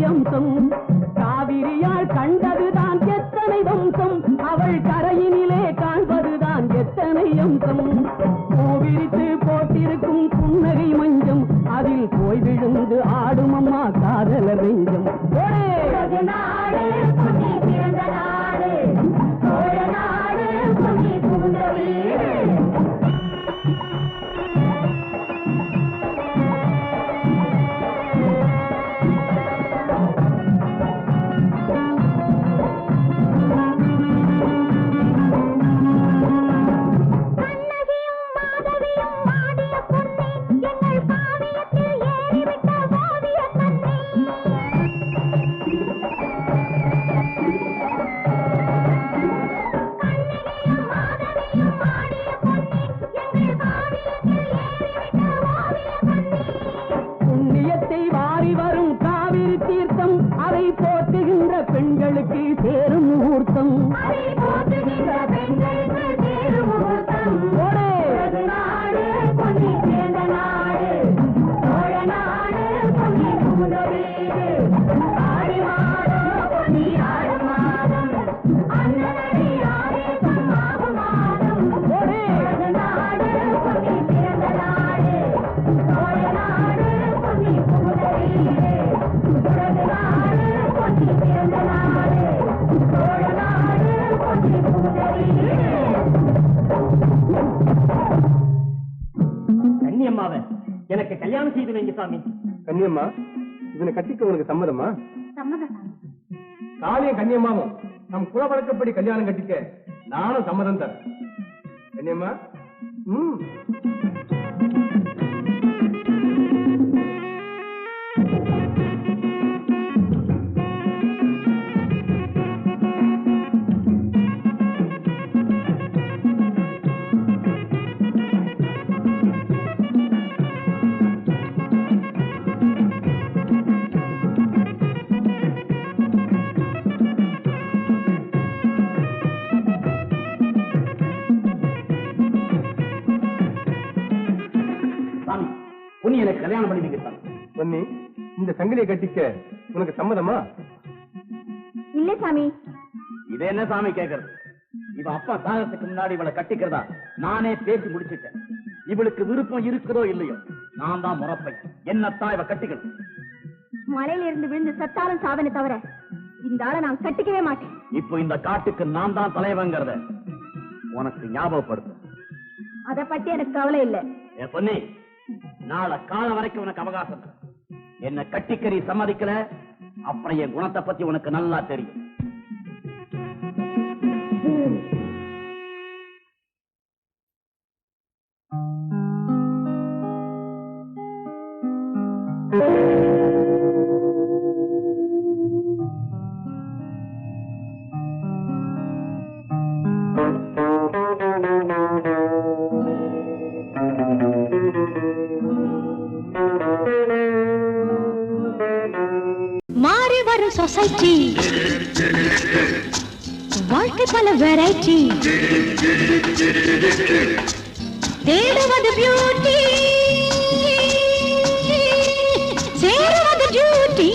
அம்சம் காவிரியால் கண்டதுதான் எத்தனை வம்சம் அவள் கரையினிலே காண்பதுதான் எத்தனை அம்சம் பூவிரித்து போட்டிருக்கும் புன்னகை மஞ்சம் அதில் போய் விழுந்து ஆடும் அம்மா காதலர் நெஞ்சம் பெண்களுக்கு சேரும் முகூர்த்தம் கன்னியம்மாவை எனக்கு கல்யாணம் செய்து வைங்க சாமி. கன்னியம்மா, இவனை கட்டிக்க உனக்கு சம்மதமா? சம்மதம். காளியும் கன்னியம்மாவும் நம் குலவழக்கப்படி கல்யாணம் கட்டிக்க நானும் சம்மதம் தரேன். கன்னியம்மா, எனக்கு கல்யாணம் பண்ணி வைக்க பொன்னி, இந்த சங்கிலியை கட்டிக்க உனக்கு சம்மதமா? இல்ல சாமி. இது என்ன சாமி கேக்குறது? இவ அப்பா சாகத்துக்கு முன்னாடி இவளை கட்டிக்கிறதா நானே பேசி முடிச்சிட்டேன். இவளுக்கு விருப்பம் இருக்குதோ இல்லையோ நான் தான் முறப்பை. என்னத்தான் இவ கட்டிக்கணும். மலையில இருந்து விழுந்து சத்தாலும் சாவனை தவிர இந்த ஆளை நான் கட்டிக்கவே மாட்டேன். இப்போ இந்த காட்டுக்கு நான் தான் தலைவங்கிறத உனக்கு ஞாபகப்படுத்து. அத பத்தி எனக்கு கவலை இல்லை. ஏ பொன்னி, நாளை காலம் வரைக்கும் உனக்கு அவகாசம். என்ன கட்டிக்கறி சம்மதிக்கல, அப்புறம் என் குணத்தை பத்தி உனக்கு நல்லா தெரியும். மாறி வரும் சொசைட்டி, வாழ்க்கை பல வெரைட்டி, தேடுவது பியூட்டி, சேருவது டியூட்டி.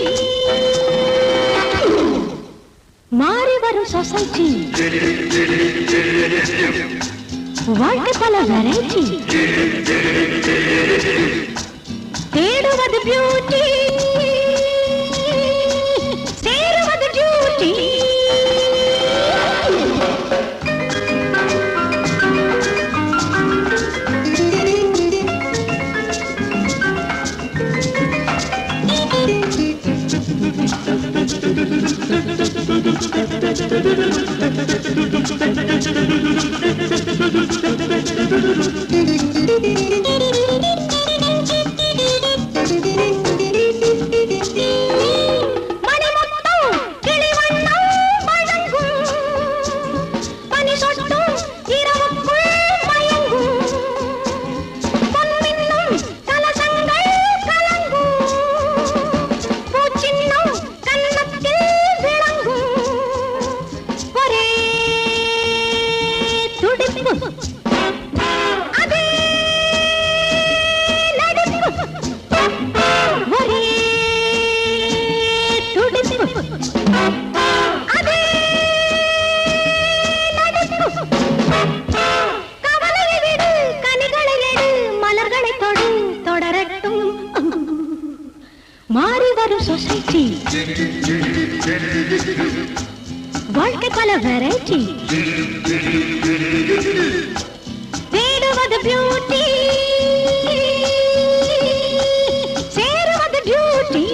மாறி வரும் சொசைட்டி, வாழ்க்கை பல வெரைட்டி, தேடுவது பியூட்டி, சேருவது டியூட்டி. மாறி வரும் சொசைட்டி வாழ்க்கை பல வெரைட்டி தேடுவது பியூட்டி சேருவது டியூட்டி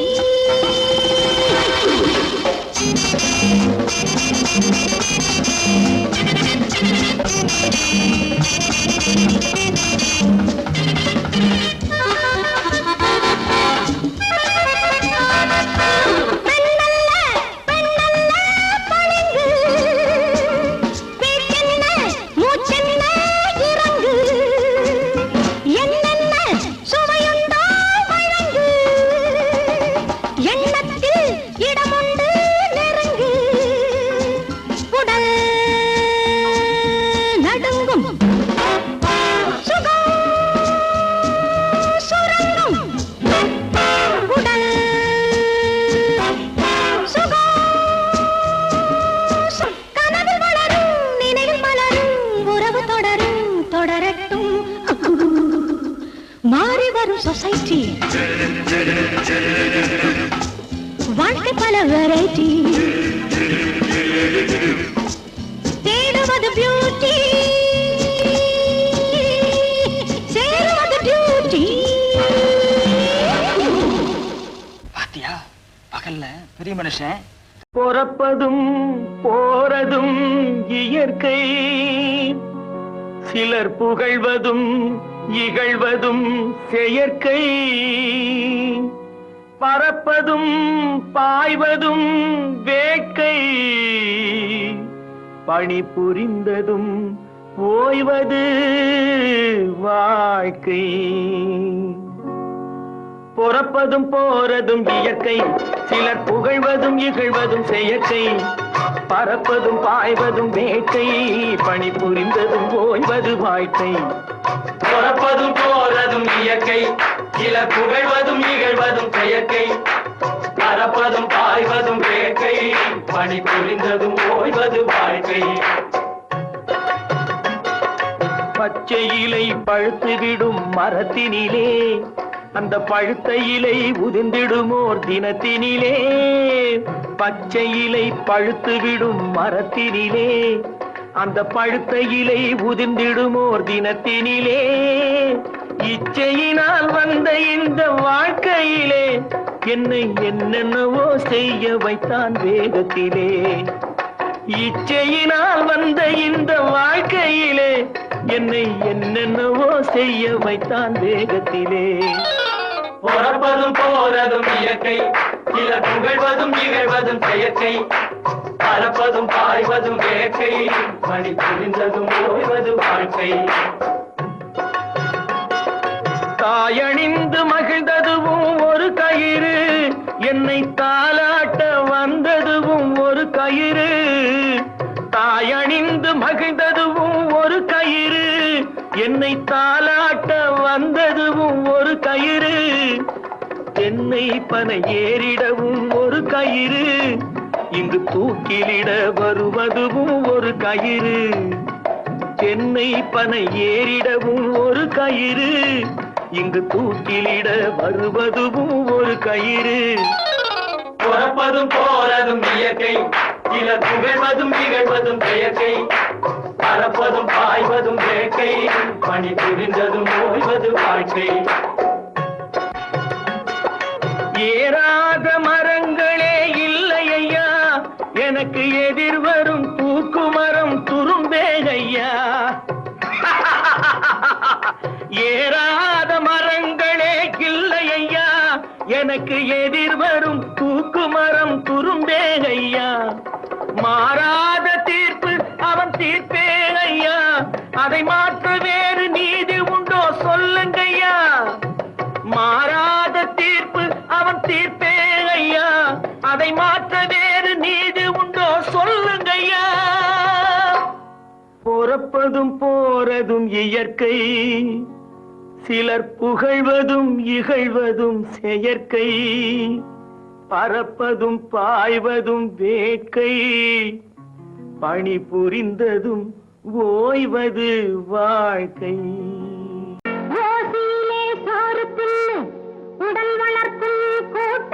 மாறி வரும் சொசைட்டி வாழ்க்கை பல வெரைட்டி தேடுவது பியூட்டி சேருவது டியூட்டி. பாத்தியா பகல்ல பெரிய மனுஷன். பிறப்பதும் போறதும் இயற்கை, சிலர் புகழ்வதும் இகழ்வதும் செயற்கை, பறப்பதும் பாய்வதும் வேட்கை, பணி புரிந்ததும் ஓய்வது வாழ்க்கை. பிறப்பதும் போறதும் இயற்கை, சிலர் புகழ்வதும் இகழ்வதும் செயற்கை, பறப்பதும் பாய்வதும் வேட்கை, பணி புரிந்ததும் ஓய்வது வாழ்க்கை. பிறப்பதும் போறதும் இயற்கை, சிலர் புகழ்வதும் இகழ்வதும் செயற்கை, பறப்பதும் பாய்வதும் வேட்கை, பணி புரிந்ததும் ஓய்வது வாழ்க்கை. பச்சை இலை பழுத்துவிடும் மரத்தினிலே, அந்த பழுத்த இலை உதிர்ந்திடுமோர் தினத்தினிலே. பச்சை இலை பழுத்துவிடும் மரத்தினிலே, அந்த பழுத்த இலை உதிர்ந்திடுமோர் தினத்தினிலே. இச்சையினால் வந்த இந்த வாழ்க்கையிலே என்னை என்னென்னவோ செய்ய வைத்தான் வேகத்திலே. இச்சையினால் வந்த இந்த வாழ்க்கையிலே என்னை என்னென்னவோ செய்ய வைத்தான் வேகத்திலே. பிறப்பதும் போறதும் இயற்கை, சிலர் புகழ்வதும் இகழ்வதும் செயற்கை, பறப்பதும் பாய்வதும் வேட்கை, பணி புரிந்ததும் ஓய்வது வாழ்க்கை. தாயணிந்து மகிழ்ந்ததுவும் ஒரு கயிறு, என்னை தாலாட்ட வந்ததுவும் ஒரு கயிறு. தாயணிந்து மகிழ்ந்ததுவும் ஒரு கயிறு, என்னை தாலாட்ட வந்ததுவும் ஒரு கயிறு. தென்னை பனை ஏறிடவும் ஒரு கயிறு, இங்கு தூக்கிலிட வருவதுவும் ஒரு கயிறு. தென்னை பனை ஏறிடவும் ஒரு கயிறு, இங்கு தூக்கிலிட வருவதுவும் ஒரு கயிறு. பிறப்பதும் போறதும் இயற்கை, சிலர் புகழ்வதும் இகழ்வதும் செயற்கை, பறப்பதும் பாய்வதும் வேட்கை, பணி புரிந்ததும் ஓய்வது வாழ்க்கை. ஏறாத மரங்களே இல்லை ஐயா, எனக்கு எதிர்வரும் தூக்குமரம் துரும்பே ஐயா. ஏறாத மரங்களே இல்லை ஐயா, எனக்கு எதிர்வரும் தூக்குமரம் துரும்பே ஐயா. மாறாத தீர்ப்பு அவன் தீர்ப்பே ஐயா, அதை மாற்ற வேறு நீதி உண்டோ சொல்லுங்கய்யா. மாறாத தீர்ப்பு அவன் தீர்ப்பே ஐயா, அதை மாற்ற வேறு நீதி உண்டோ சொல்லுங்கய்யா. பிறப்பதும் போறதும் இயற்கை, சிலர் புகழ்வதும் இகழ்வதும் செயற்கை, பறப்பதும் பாய்வதும் வேட்கை, பணி புரிந்ததும் ஓய்வது வாழ்க்கை. ஓசியிலே சோறு தின்னு உடல் வளர்க்கும் கூட்டு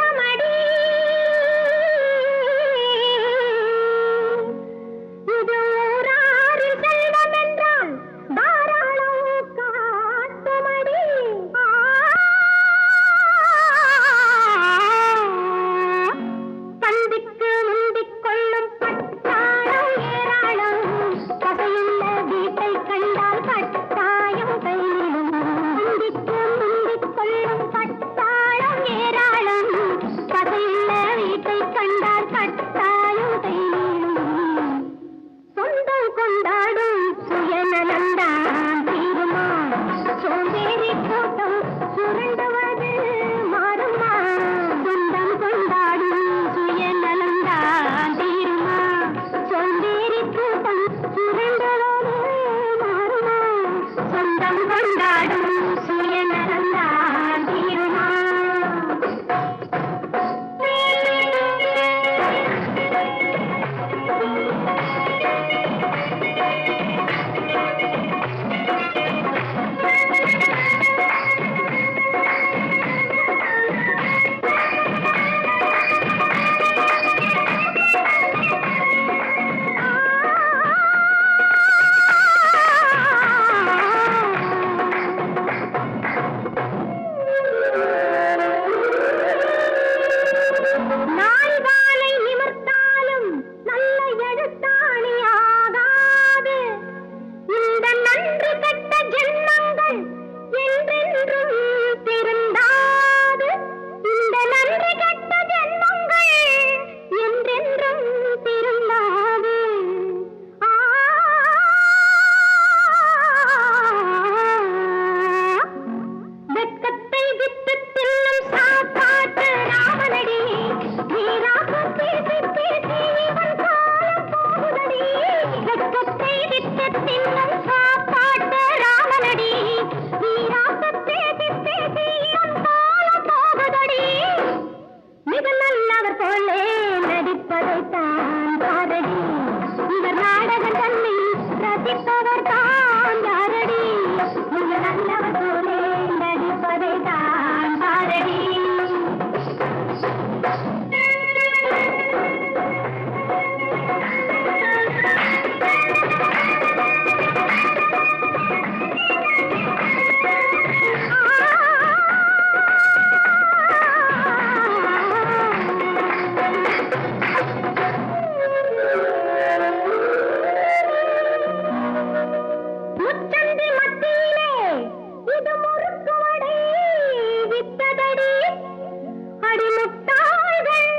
இப்படி முட்டாள்கள்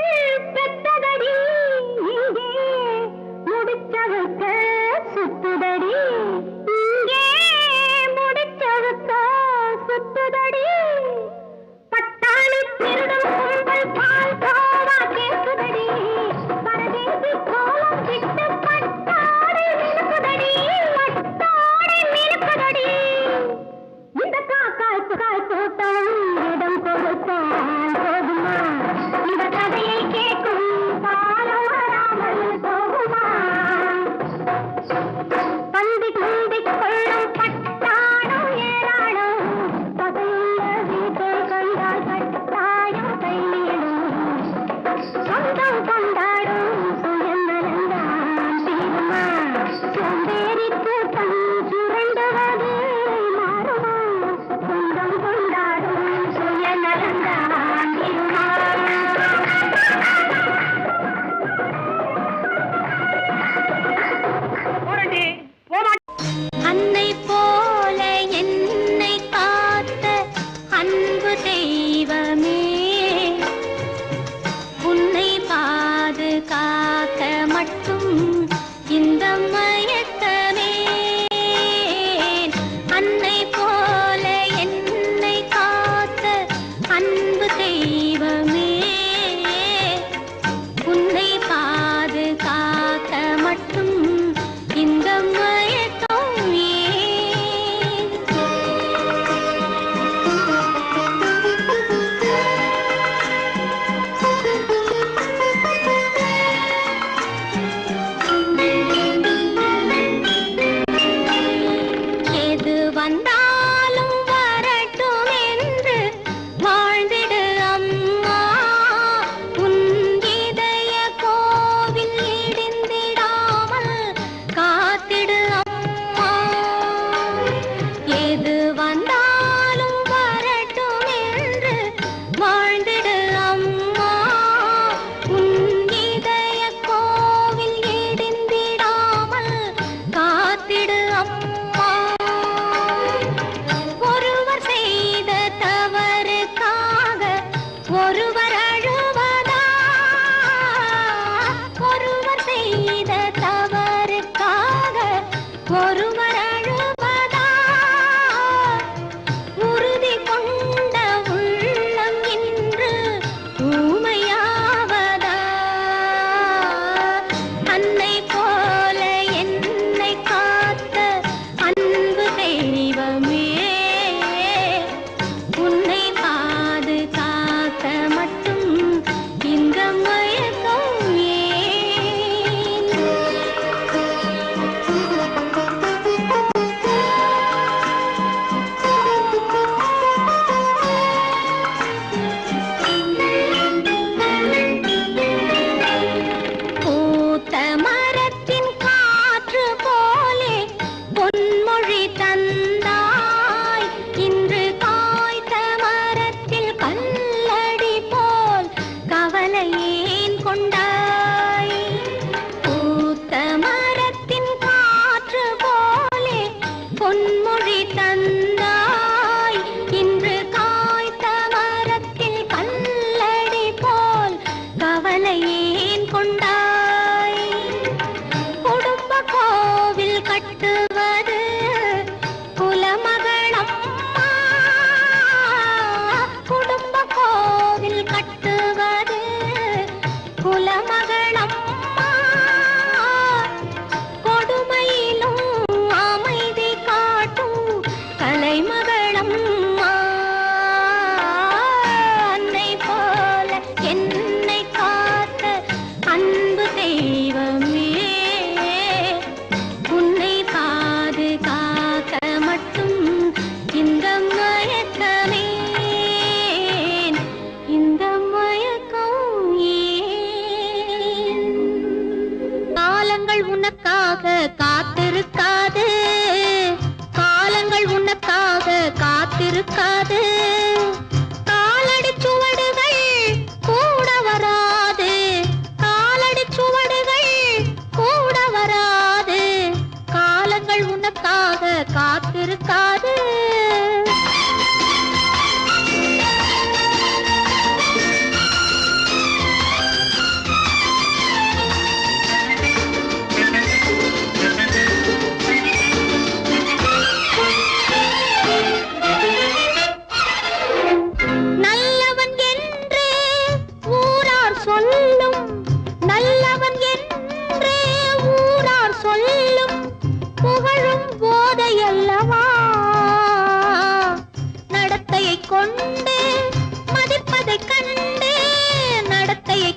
பெற்றதடி இங்கே முடிச்சவக்க சுத்துதடி இங்கே முடிச்சவக்க சுத்துதடி பட்டாளி திருடும் கும்பல் பால் கோவா கேட்குதடி பரதேசி கோலம் விட்டு பட்டாடை மினுக்குதடி பட்டாடை மினுக்குதடி இந்த காக்காய் கூட்டம் இடம் கொடுத்தான் போகுமா இந்த கதையை கேட்கும் காலம் வராமல் போகுமா பந்தி துந்தி கொள்ளும் பட்டாடும் ஏராளம் பகையுள்ள வீட்டை கண்டால் கட்டாயம் கையிடும் சொந்தம் கொண்டாடும் சுயநலந்தான் தீருமா சோம்பேறி கூட்டம் சுரண்டுவது மாறுமா சொந்தம் கொண்டாடும் சுயநலந்தான் தீருமா அன்னை போல என்னை காத்த அன்பு தெய்வமே உன்னை பாதுகாக்க மட்டும் இந்த மயக்கமே அன்னை போல என்னை காத்த அன்பு தெய்வமே உன்னை பாதுகாக்க மட்டும் இந்த மயக்கம் ஏன்? எது வந்தாலும் வரட்டும் என்று வாழ்ந்திடு அம்மா உன் இதய கோவில் இடிந்திடாமல் காத்திடு அம்மா எது வந்தாலும் வரட்டும் என்று வாழ்ந்திடு அம்மா உன் இதய கோவில் இடிந்திடாமல் காத்திடு அம்மா ஒருவர் செய்த தவறுக்காக ஒருவர் அழுவதா ஒருவர் செய்த தவறுக்காக ஒருவர் அழுவதா உறுதி கொண்ட உள்ளம் இன்று ஊமையாவதா அன்னை போல என்னை காத்த அன்பு தெய்வமே உன்னை பாதுகாக்க மட்டும்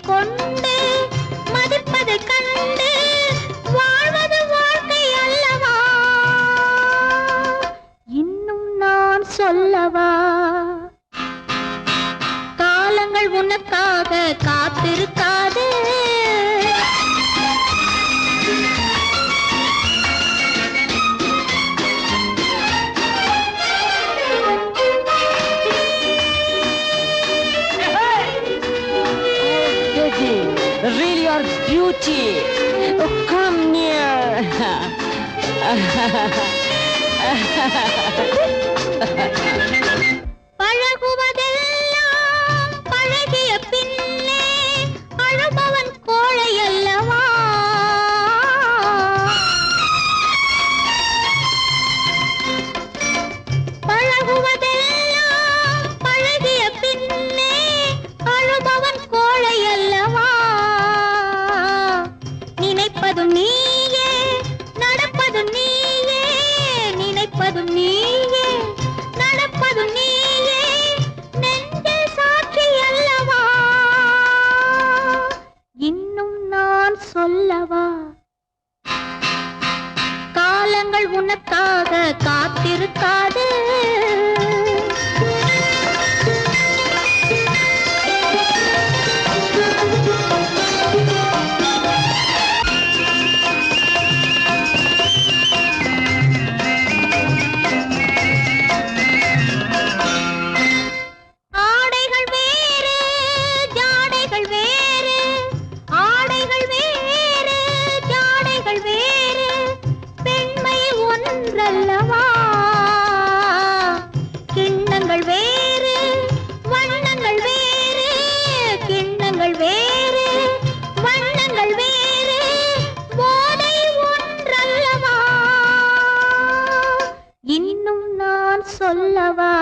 கொண்டு மதிப்பதை கண்டு வாழ்வது வாழ்க்கை அல்லவா? இன்னும் நான் சொல்லவா? காலங்கள் உனக்காக காத்திருக்காது. Really your beauty. Oh, come near. பழகுவதெல்லாம் பழகிய பின்னே அழுபவன் கோழை அல்லவா? பழகுவதெல்லாம் பழகிய பின்னே அழுபவன் கோழை அல்லவா? நினைப்பதும் நீயே நடப்பதும் நீயே, நினைப்பதும் நீயே நடப்பதும் நீயே, நெஞ்சில் சாட்சி அல்லவா? இன்னும் நான் சொல்லவா? காலங்கள் உனக்காக காத்திருக்காது. ஆடைகள் வேறு ஜாடைகள் வேறு, ஆடைகள் வேறு ஜாடைகள் வேறு, பெண்மை ஒன்றல்லவா? கிண்ணங்கள் வேறு வண்ணங்கள் வேறு, கிண்ணங்கள் வேறு வண்ணங்கள் வேறு, போதை ஒன்றல்லவா? இன்னும் நான் சொல்லவா?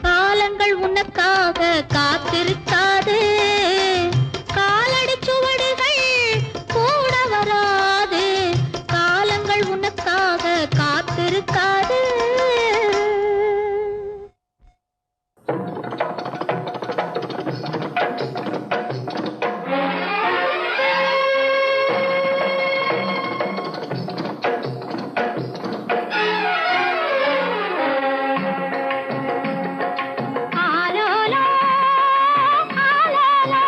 காலங்கள் உனக்காக காத்திருக்காது. காலடி சுவடுகள் கூட வராது. காலங்கள் உனக்காக காத்திருக்காது. ஆலோலோ ஆலோலோ,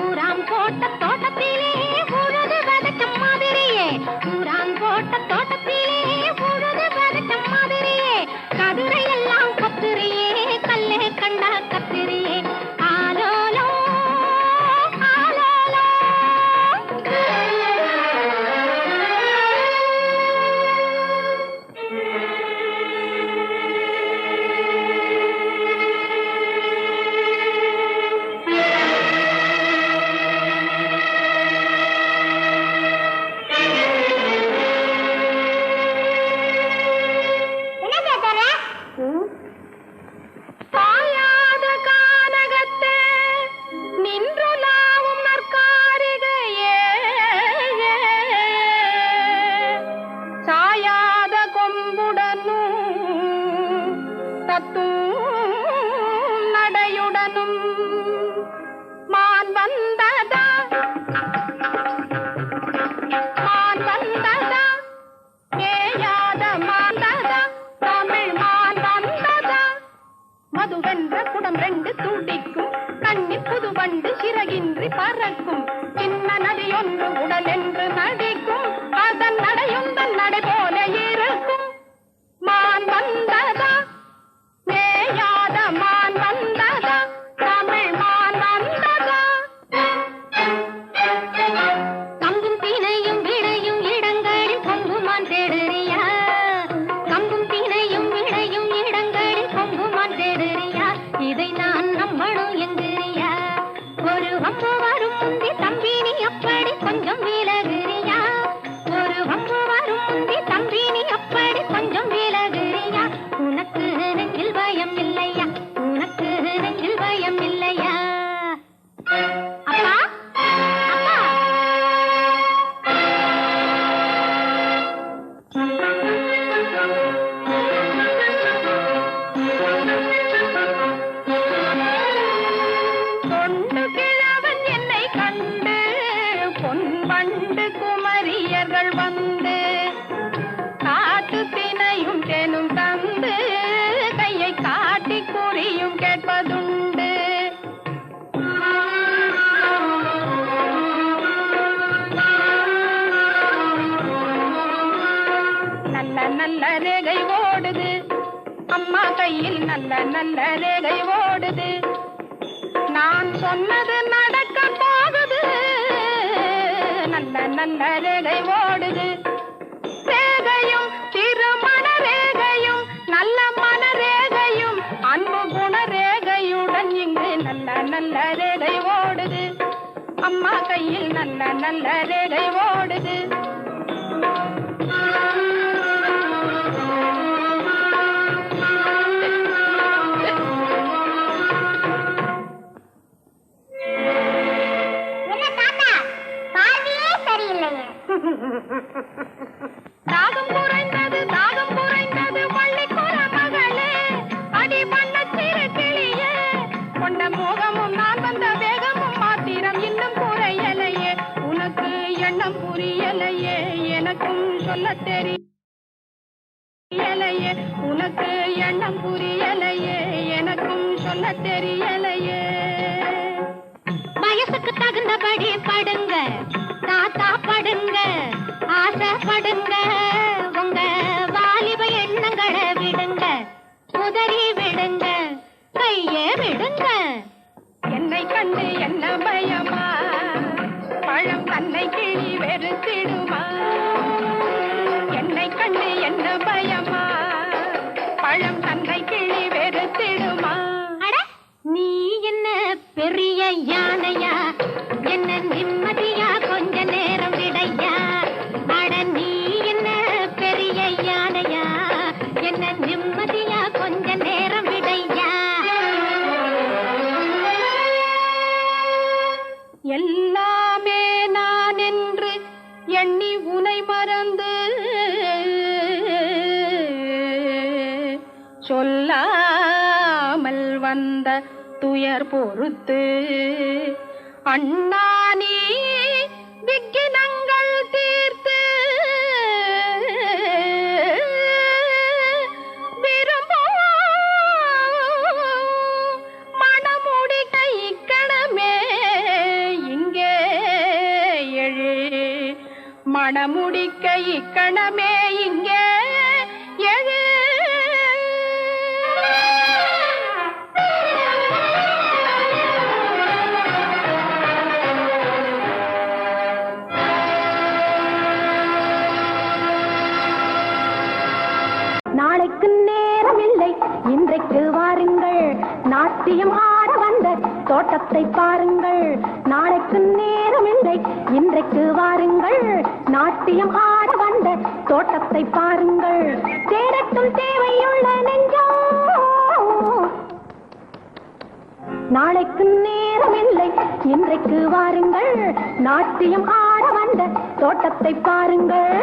ஊரான் போட்ட தோட்டத்திலே உழுது வதக்கம் மாதிரியே, ஊரான் போட்ட தோட்டத்திலே உழுது வதக்கம் மாதிரியே, கதிரை எல்லாம் கத்திரியே, கல்லே கண்டா கத்திரியே. ஆலோலோ ஆலோலோ. சாயாத கானகத்தே நின்றுலாவும் நற்காரிகையே, சாயாத கொம்புடனும் தத்தும் நடையுடனும் மான் வந்ததா மான் வந்ததா, ஏயாத மாந்ததா, தமிழ் மான் வந்ததா. மதுவென்ற குடம் ரெண்டு துடிக்கும், கண்ணி புது வண்டு சிறகின்றி பறக்கும், சின்ன நதியொன்று உடல் என்று நடிக்கும், அதன் நடையுந்தன் நடை போல இருக்கும். மான் வந்ததா, மேயாத மான் வந்ததா, தமிழ் மான் வந்ததா. கம்பும் தினையும் விளையும் இடங்களில் பொங்குமான் தேடுறியா, கம்பும் தினையும் விளையும் இடங்களில் பொங்குமான் தேடுறியா, இதை நான் நம்பணும் என்கிறியா? ஒரு வம்பு வரும் முந்தி தம்பி நீ அப்படி கொஞ்சம் விலகுறியா, ஒரு வம்பு வரும் முந்தி தம்பி நீ அப்படி கொஞ்சம் விலகுறியா? உனக்கு நெஞ்சில் பயம் இல்லையா, உனக்கு நெஞ்சில் பயம் இல்லையா? அப்பா அப்பா. நல்ல நல்ல ரேகை ஓடுது. நான் சொன்னது நடக்க போகுது. நல்ல நல்ல ரேகை ஓடுது. ரேகையும் திருமண ரேகையும் நல்ல மன ரேகையும் அன்பு குண ரேகையுடன் இங்கு நல்ல நல்ல ரேகை ஓடுது. அம்மா கையில் நல்ல நல்ல ரேகை ஓடுது. தாகம் குறைந்தது தாகம் குறைந்தது பள்ளிக்கூட மகளே, அடி பண்ண சிறு கிளியே, கொண்ட மோகமும் நான் வந்த வேகமும் மாத்திரம் இன்னும் குறையலையே. உனக்கு எண்ணம் புரியலையே, எனக்கும் சொல்ல தெரியலையே. உனக்கு எண்ணம் புரியலையே, எனக்கும் சொல்ல தெரியலையே. வயசுக்கு தகுந்தபடி படுங்க தாத்தா, படுங்க ஆசைப்படுங்க. உங்க வாலிப எண்ணங்களை விடுங்க, உதறி விடுங்க, கையே விடுங்க. என்னை கண்டு என்ன பயமா, பழம் தன்னை கிளி வெறுத்திடுமா. என்னை கண்டு என்ன பயமா, பழம் தன்னை கிளி வெறுத்திடுமா. நீ என்ன பெரிய யானையா, என்ன நிம்மதியா கொஞ்ச நேரம் விடையா. அட நீ என்ன பெரிய யானையா, என்ன நிம்மதியா கொஞ்ச நேரம் விடையா. எல்லாமே நான் என்று எண்ணி உனை மறந்து சொல்லாமல் வந்த துயர் பொறுத்து அண்ணா நீ விக்கினங்கள் தீர்த்து விரும்பும் மணமுடிக்க இக்கணமே இங்கே எழு. மணமுடிக்க இக்கணமே இங்கே எழு. நாளைக்கு நேரம் இல்லை, இன்றைக்கு வாருங்கள், நாட்டியம் ஆட வந்த தோட்டத்தை பாருங்கள். நாளைக்கு நேரம் இல்லை, இன்றைக்கு வாருங்கள், நாட்டியம் ஆட வந்த தோட்டத்தை பாருங்கள். தேரட்டும் தேவையுள்ள நெஞ்சம். நாளைக்கு நேரம் இல்லை, இன்றைக்கு வாருங்கள், நாட்டியம் ஆட வந்த தோட்டத்தை பாருங்கள்.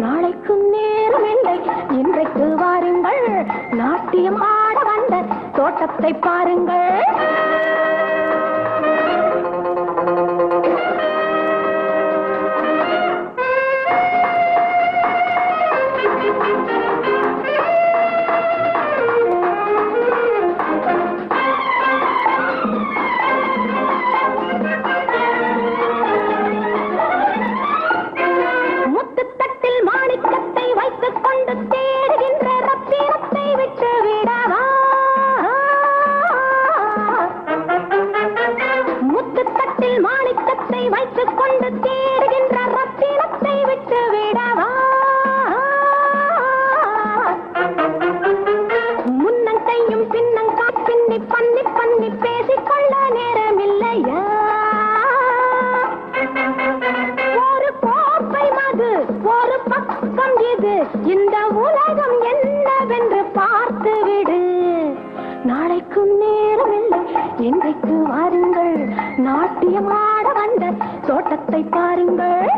நாளைக்கு நேரம் இல்லை, இன்றைக்கு வாருங்கள், நாட்டியம் ஆட வந்த தோட்டத்தை பாருங்கள். வைத்துக் கொண்டு தேடுகின்ற ரத்தினத்தை விட்டு விடவா. முன்னங்கையும் பின்னங்கா பின்னி பண்ணி பண்ணி பேசிக்கொள்ள நேரமில்லையா. ஒரு கோப்பை மது ஒரு பக்கம் இது, இந்த உலகம் என்னவென்று பார்த்து விடு. நாளைக்கும் நேரமில்லை, இன்றைக்கு வாருங்கள், நாட்டியமாட வந்த தோட்டத்தை பாருங்கள்.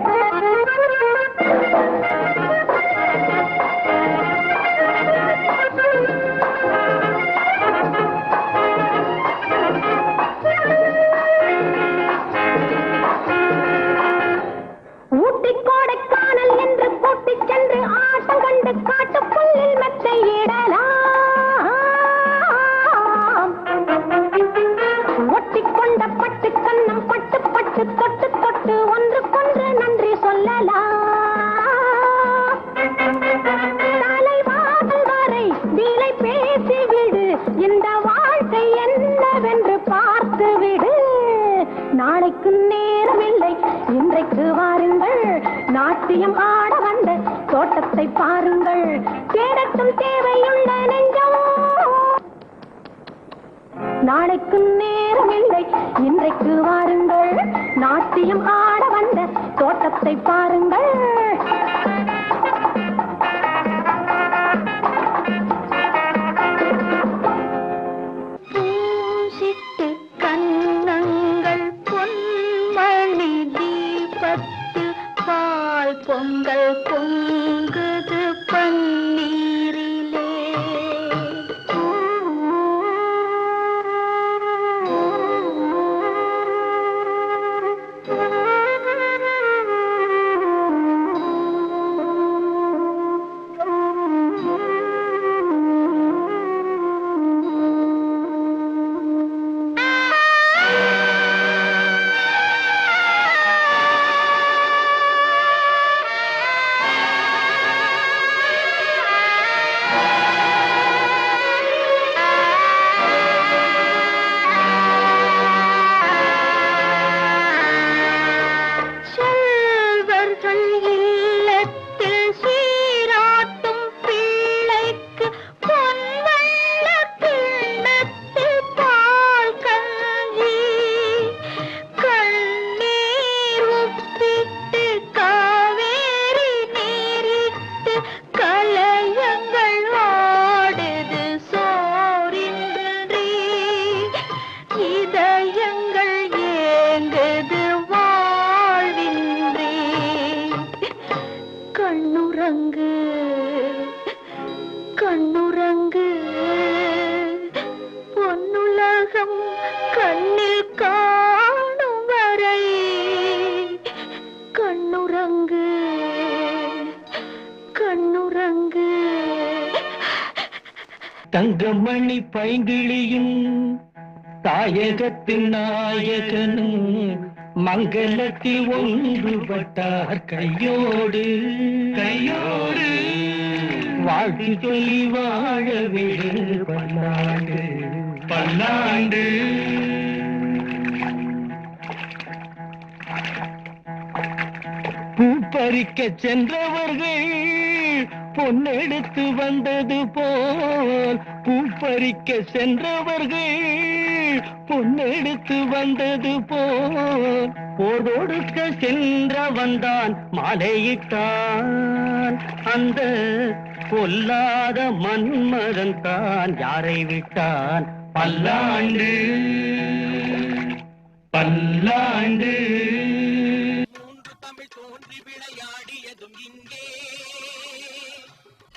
ஊட்டி கோடைக்கானல் என்று கூட்டிச் சென்று ஆட்டம் கண்டு காட்டுப்புல்லில் மெத்தையிடலாம். ஒட்டிக்கொண்ட பட்டு கண்ணம் பட்டு பட்டு தொட்டு தொட்டு ஒன்றுக்கொன்று நன்றி சொல்லலாம். தலைவாசல் வரை வீலை பேசிவிடு, இந்த வாழ்க்கை என்னவென்று பார்த்து விடு. நாளைக்கு நேரமில்லை, இன்றைக்கு வாருங்கள், நாட்டியம் ஆட வந்த தோட்டத்தை பாருங்கள். தேடட்டும் தேவையுள்ள நெஞ்சம். நாளைக்கு நேரமில்லை, இன்றைக்கு வாருங்கள், நாட்டியம் ஆட வந்த தோட்டத்தை பாருங்கள். பூசிட்டு கண்ணங்கள் பொன்மணி தீபத்தில் பால் பொங்கல் பொங்குது பன்னீரிலே. கண்ணுறங்கு பொன்னுலகம் கண்ணில் காணும் வரை. கண்ணுறங்கு கண்ணுறங்கு. தங்கமணி பைங்கிளியும் தாயகத்தின் நாயகனும் மங்களத்தில் ஒன்றுபட்டார் கையோடு கையோடு. வாழ்த்து சொல்லி வாழ விடு பல்லாண்டு பல்லாண்டு. பூ பறிக்க சென்றவர்கள் பொன்னெடுத்து வந்தது போல், பூ பறிக்க சென்றவர்கள் பொன்னெடுத்து வந்தது போல், போர் தொடுக்க சென்றவன் தான் மாலையிட்டான். அந்த பொல்லாத மன்மதன் தான் யாரை விட்டான்? பல்லாண்டு பல்லாண்டு. மூன்று தமிழ் தோன்றி விளையாடியதும் இங்கே,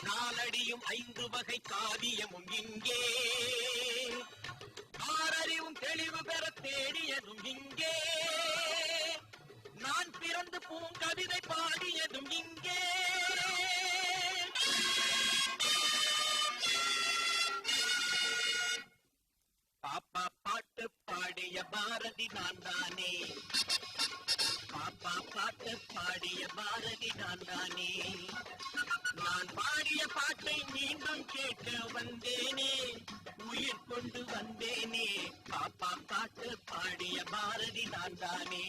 நாலடியும் 5 வகை காவியமும் இங்கே, ஆறறிவும் தெளிவு பெற தேடியதும் இங்கே, நான் பிறந்து பூங்கவிதை பாடியதும் இங்கே. பாப்பா பாட்டு பாடிய பாரதி நான் தானே, பாப்பா பாட்டு பாடிய பாரதி நான் தானே. நான் பாடிய பாட்டை மீண்டும் கேட்க வந்தேனே, உயிர் கொண்டு வந்தேனே. பாப்பா பாட்டு பாடிய பாரதி நான் தானே.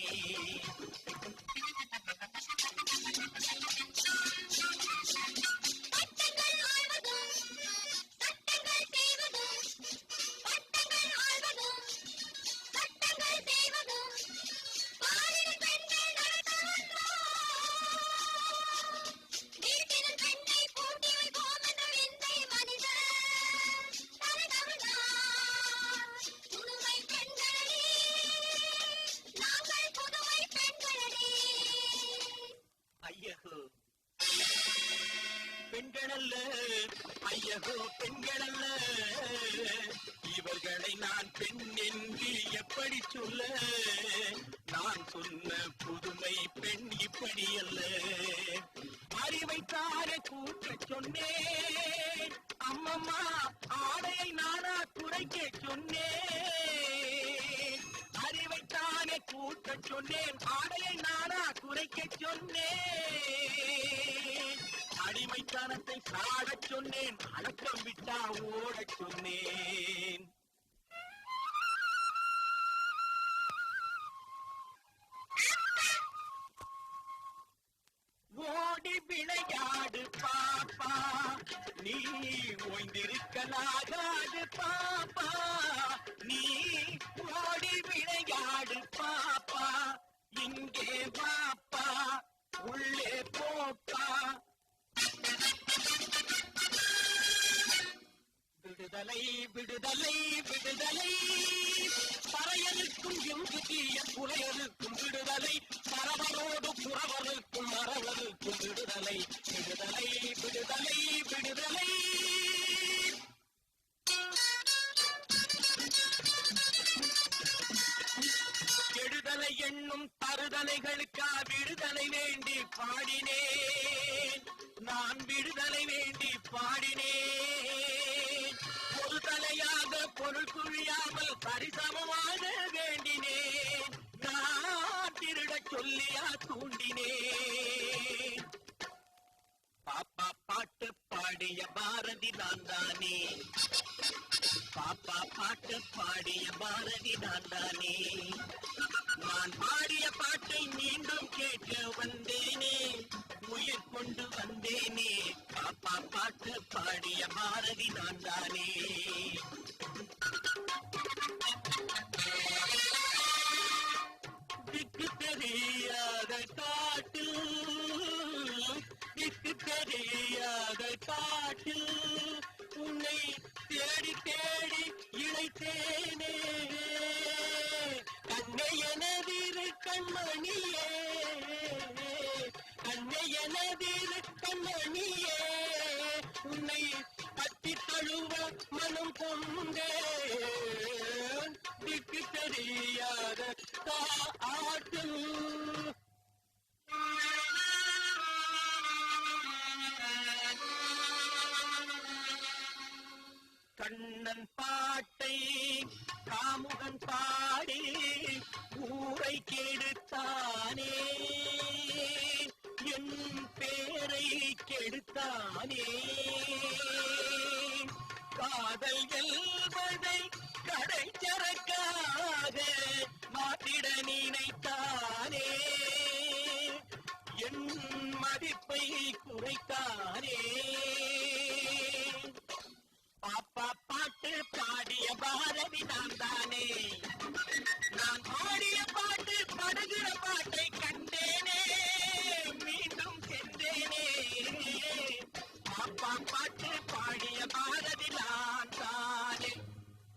ஆண்கள் அல்ல, ஐயகோ பெண்கள் அல்ல. இவர்களை நான் பெண் என்று எப்படி சொல்ல? நான் சொன்ன புதுமை பெண் இப்படி அல்ல. அறிவைத்தாரே கூட்ட சொன்னேன், அம்மம்மா ஆடையை நானா குறைக்க சொன்னேன். அறிவைத்தானே கூட்ட சொன்னேன், ஆடையை நானா குறைக்க சொன்னேன். அடிமைத்தனத்தை சாடச் சொன்னேன், அடக்கம் விட்டா ஓடச் சொன்னேன். ஓடி விளையாடு பாப்பா, நீ ஓய்ந்திருக்கலாகாது பாப்பா. நீ ஓடி விளையாடு பாப்பா, இங்கே வாப்பா, உள்ளே போப்பா. விடுதலை விடுதலை விடுதலை, பறையனுக்கும் எங்கு தீய புலையனுக்கும் விடுதலை, பரவரோடு புறவனுக்கும் மறவனுக்கும் விடுதலை. விடுதலை விடுதலை விடுதலை. கெடுதலை என்னும் தருதலைகளுக்கா விடுதலை வேண்டி பாடினேன், நான் விடுதலை வேண்டி பாடினேன். ஒரு தலையாக பொருள் குழியாமல் சரிசமமாக வேண்டினேன், நான் திருடச் சொல்லியா தூண்டினேன். பாப்பா பாட்டு பாடிய பாரதி நான் தானே, பாப்பா பாட்டு பாடிய பாரதி நான் தானே. நான் பாடிய பாட்டை மீண்டும் கேட்க வந்தேனே, உயிர் கொண்டு வந்தேனே. பாப்பா பாட்டு பாடிய பாரதி நான் தானே. திக்கு தெரியாத காட்டு, திக்கு தெரியாத காட்டு, உன்னை தேடி தேடி இழைத்தேனே. கண்ணை எனதிரு கண்மணியே, கண்ணை எனதிரு கண்மணியே, உன்னை பற்றி தழுவ மனம் கொண்டேன். திக்கு தெரியாத காட்டு. கண்ணன்